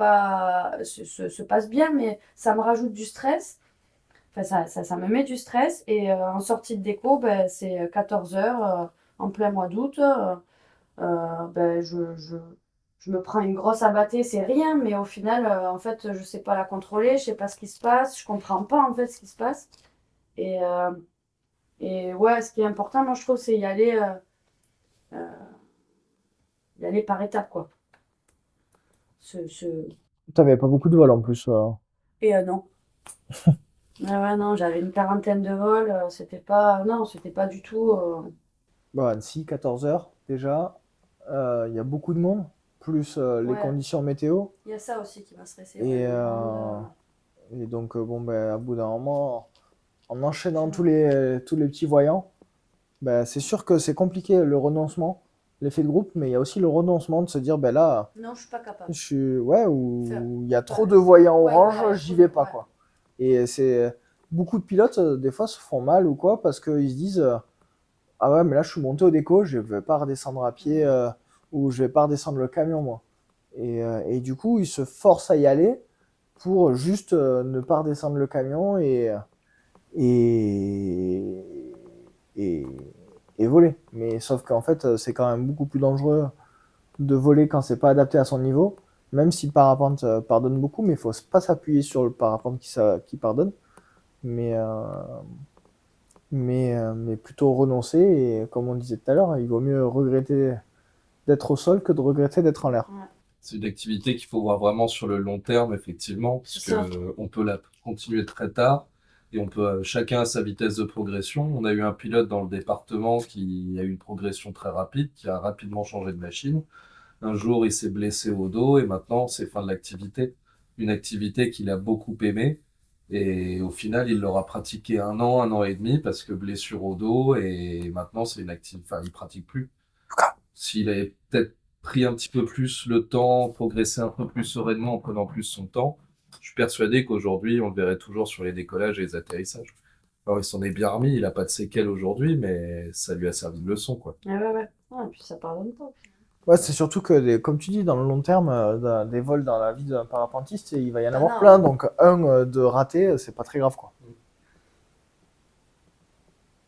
C: bien, mais ça me rajoute du stress. Enfin, ça me met du stress. Et en sortie de déco, ben, c'est 14 heures en plein mois d'août. Ben, je me prends une grosse abattée, c'est rien, mais au final, en fait, je sais pas la contrôler, je sais pas ce qui se passe, je comprends pas en fait ce qui se passe. Et, euh, et ouais, ce qui est important, moi je trouve, c'est euh, y aller par étapes, quoi. Ce, ce...
B: T'avais pas beaucoup de vols en plus.
C: Et non. Ah ouais, non, j'avais une quarantaine de vols, non, c'était pas du tout.
B: Bon, Annecy, 14 heures déjà. Il y a beaucoup de monde, plus les
C: Ouais.
B: conditions météo.
C: Il y a ça aussi qui m'a stressé.
B: Et donc, bon, ben, à bout d'un moment, en enchaînant tous les petits voyants, ben, c'est sûr que c'est compliqué le renoncement, l'effet de groupe, mais il y a aussi le renoncement de se dire, ben là,
C: Non, je suis pas capable.
B: ouais, où il y a trop de voyants
C: Ouais,
B: orange,
C: ouais,
B: j'y vais pas,
C: ouais.
B: quoi. Et c'est beaucoup de pilotes, des fois, se font mal ou quoi, parce qu'ils se disent, ah ouais, mais là, je suis monté au déco, je vais pas redescendre à pied, ou je vais pas redescendre le camion, moi. Et du coup, ils se forcent à y aller pour juste ne pas redescendre le camion et, et, et voler. Mais sauf qu'en fait, c'est quand même beaucoup plus dangereux de voler quand c'est pas adapté à son niveau, même si le parapente pardonne beaucoup, mais il faut pas s'appuyer sur le parapente qui pardonne, mais, mais plutôt renoncer. Et comme on disait tout à l'heure, il vaut mieux regretter d'être au sol que de regretter d'être en l'air.
D: C'est une activité qu'il faut voir vraiment sur le long terme, effectivement, parce
C: C'est ça.
D: que on peut la continuer très tard et on peut chacun à sa vitesse de progression. On a eu un pilote dans le département qui a eu une progression très rapide, qui a rapidement changé de machine. Un jour, il s'est blessé au dos et maintenant, c'est fin de l'activité. Une activité qu'il a beaucoup aimée. Et au final, il l'aura pratiqué 1 an et demi parce que blessure au dos et maintenant, c'est une activité, enfin, il pratique plus. S'il avait peut-être pris un petit peu plus le temps, progressé un peu plus sereinement en prenant plus son temps, je suis persuadé qu'aujourd'hui, on le verrait toujours sur les décollages et les atterrissages. Alors, il s'en est bien remis, il a pas de séquelles aujourd'hui, mais ça lui a servi de leçon, quoi.
C: Ah ouais, ouais. Ouais, et puis ça part longtemps.
B: Ouais, c'est surtout que, comme tu dis, dans le long terme, des vols dans la vie d'un parapentiste, il va y en
C: Ah
B: avoir
C: non.
B: plein. Donc, de raté, c'est pas très grave, quoi.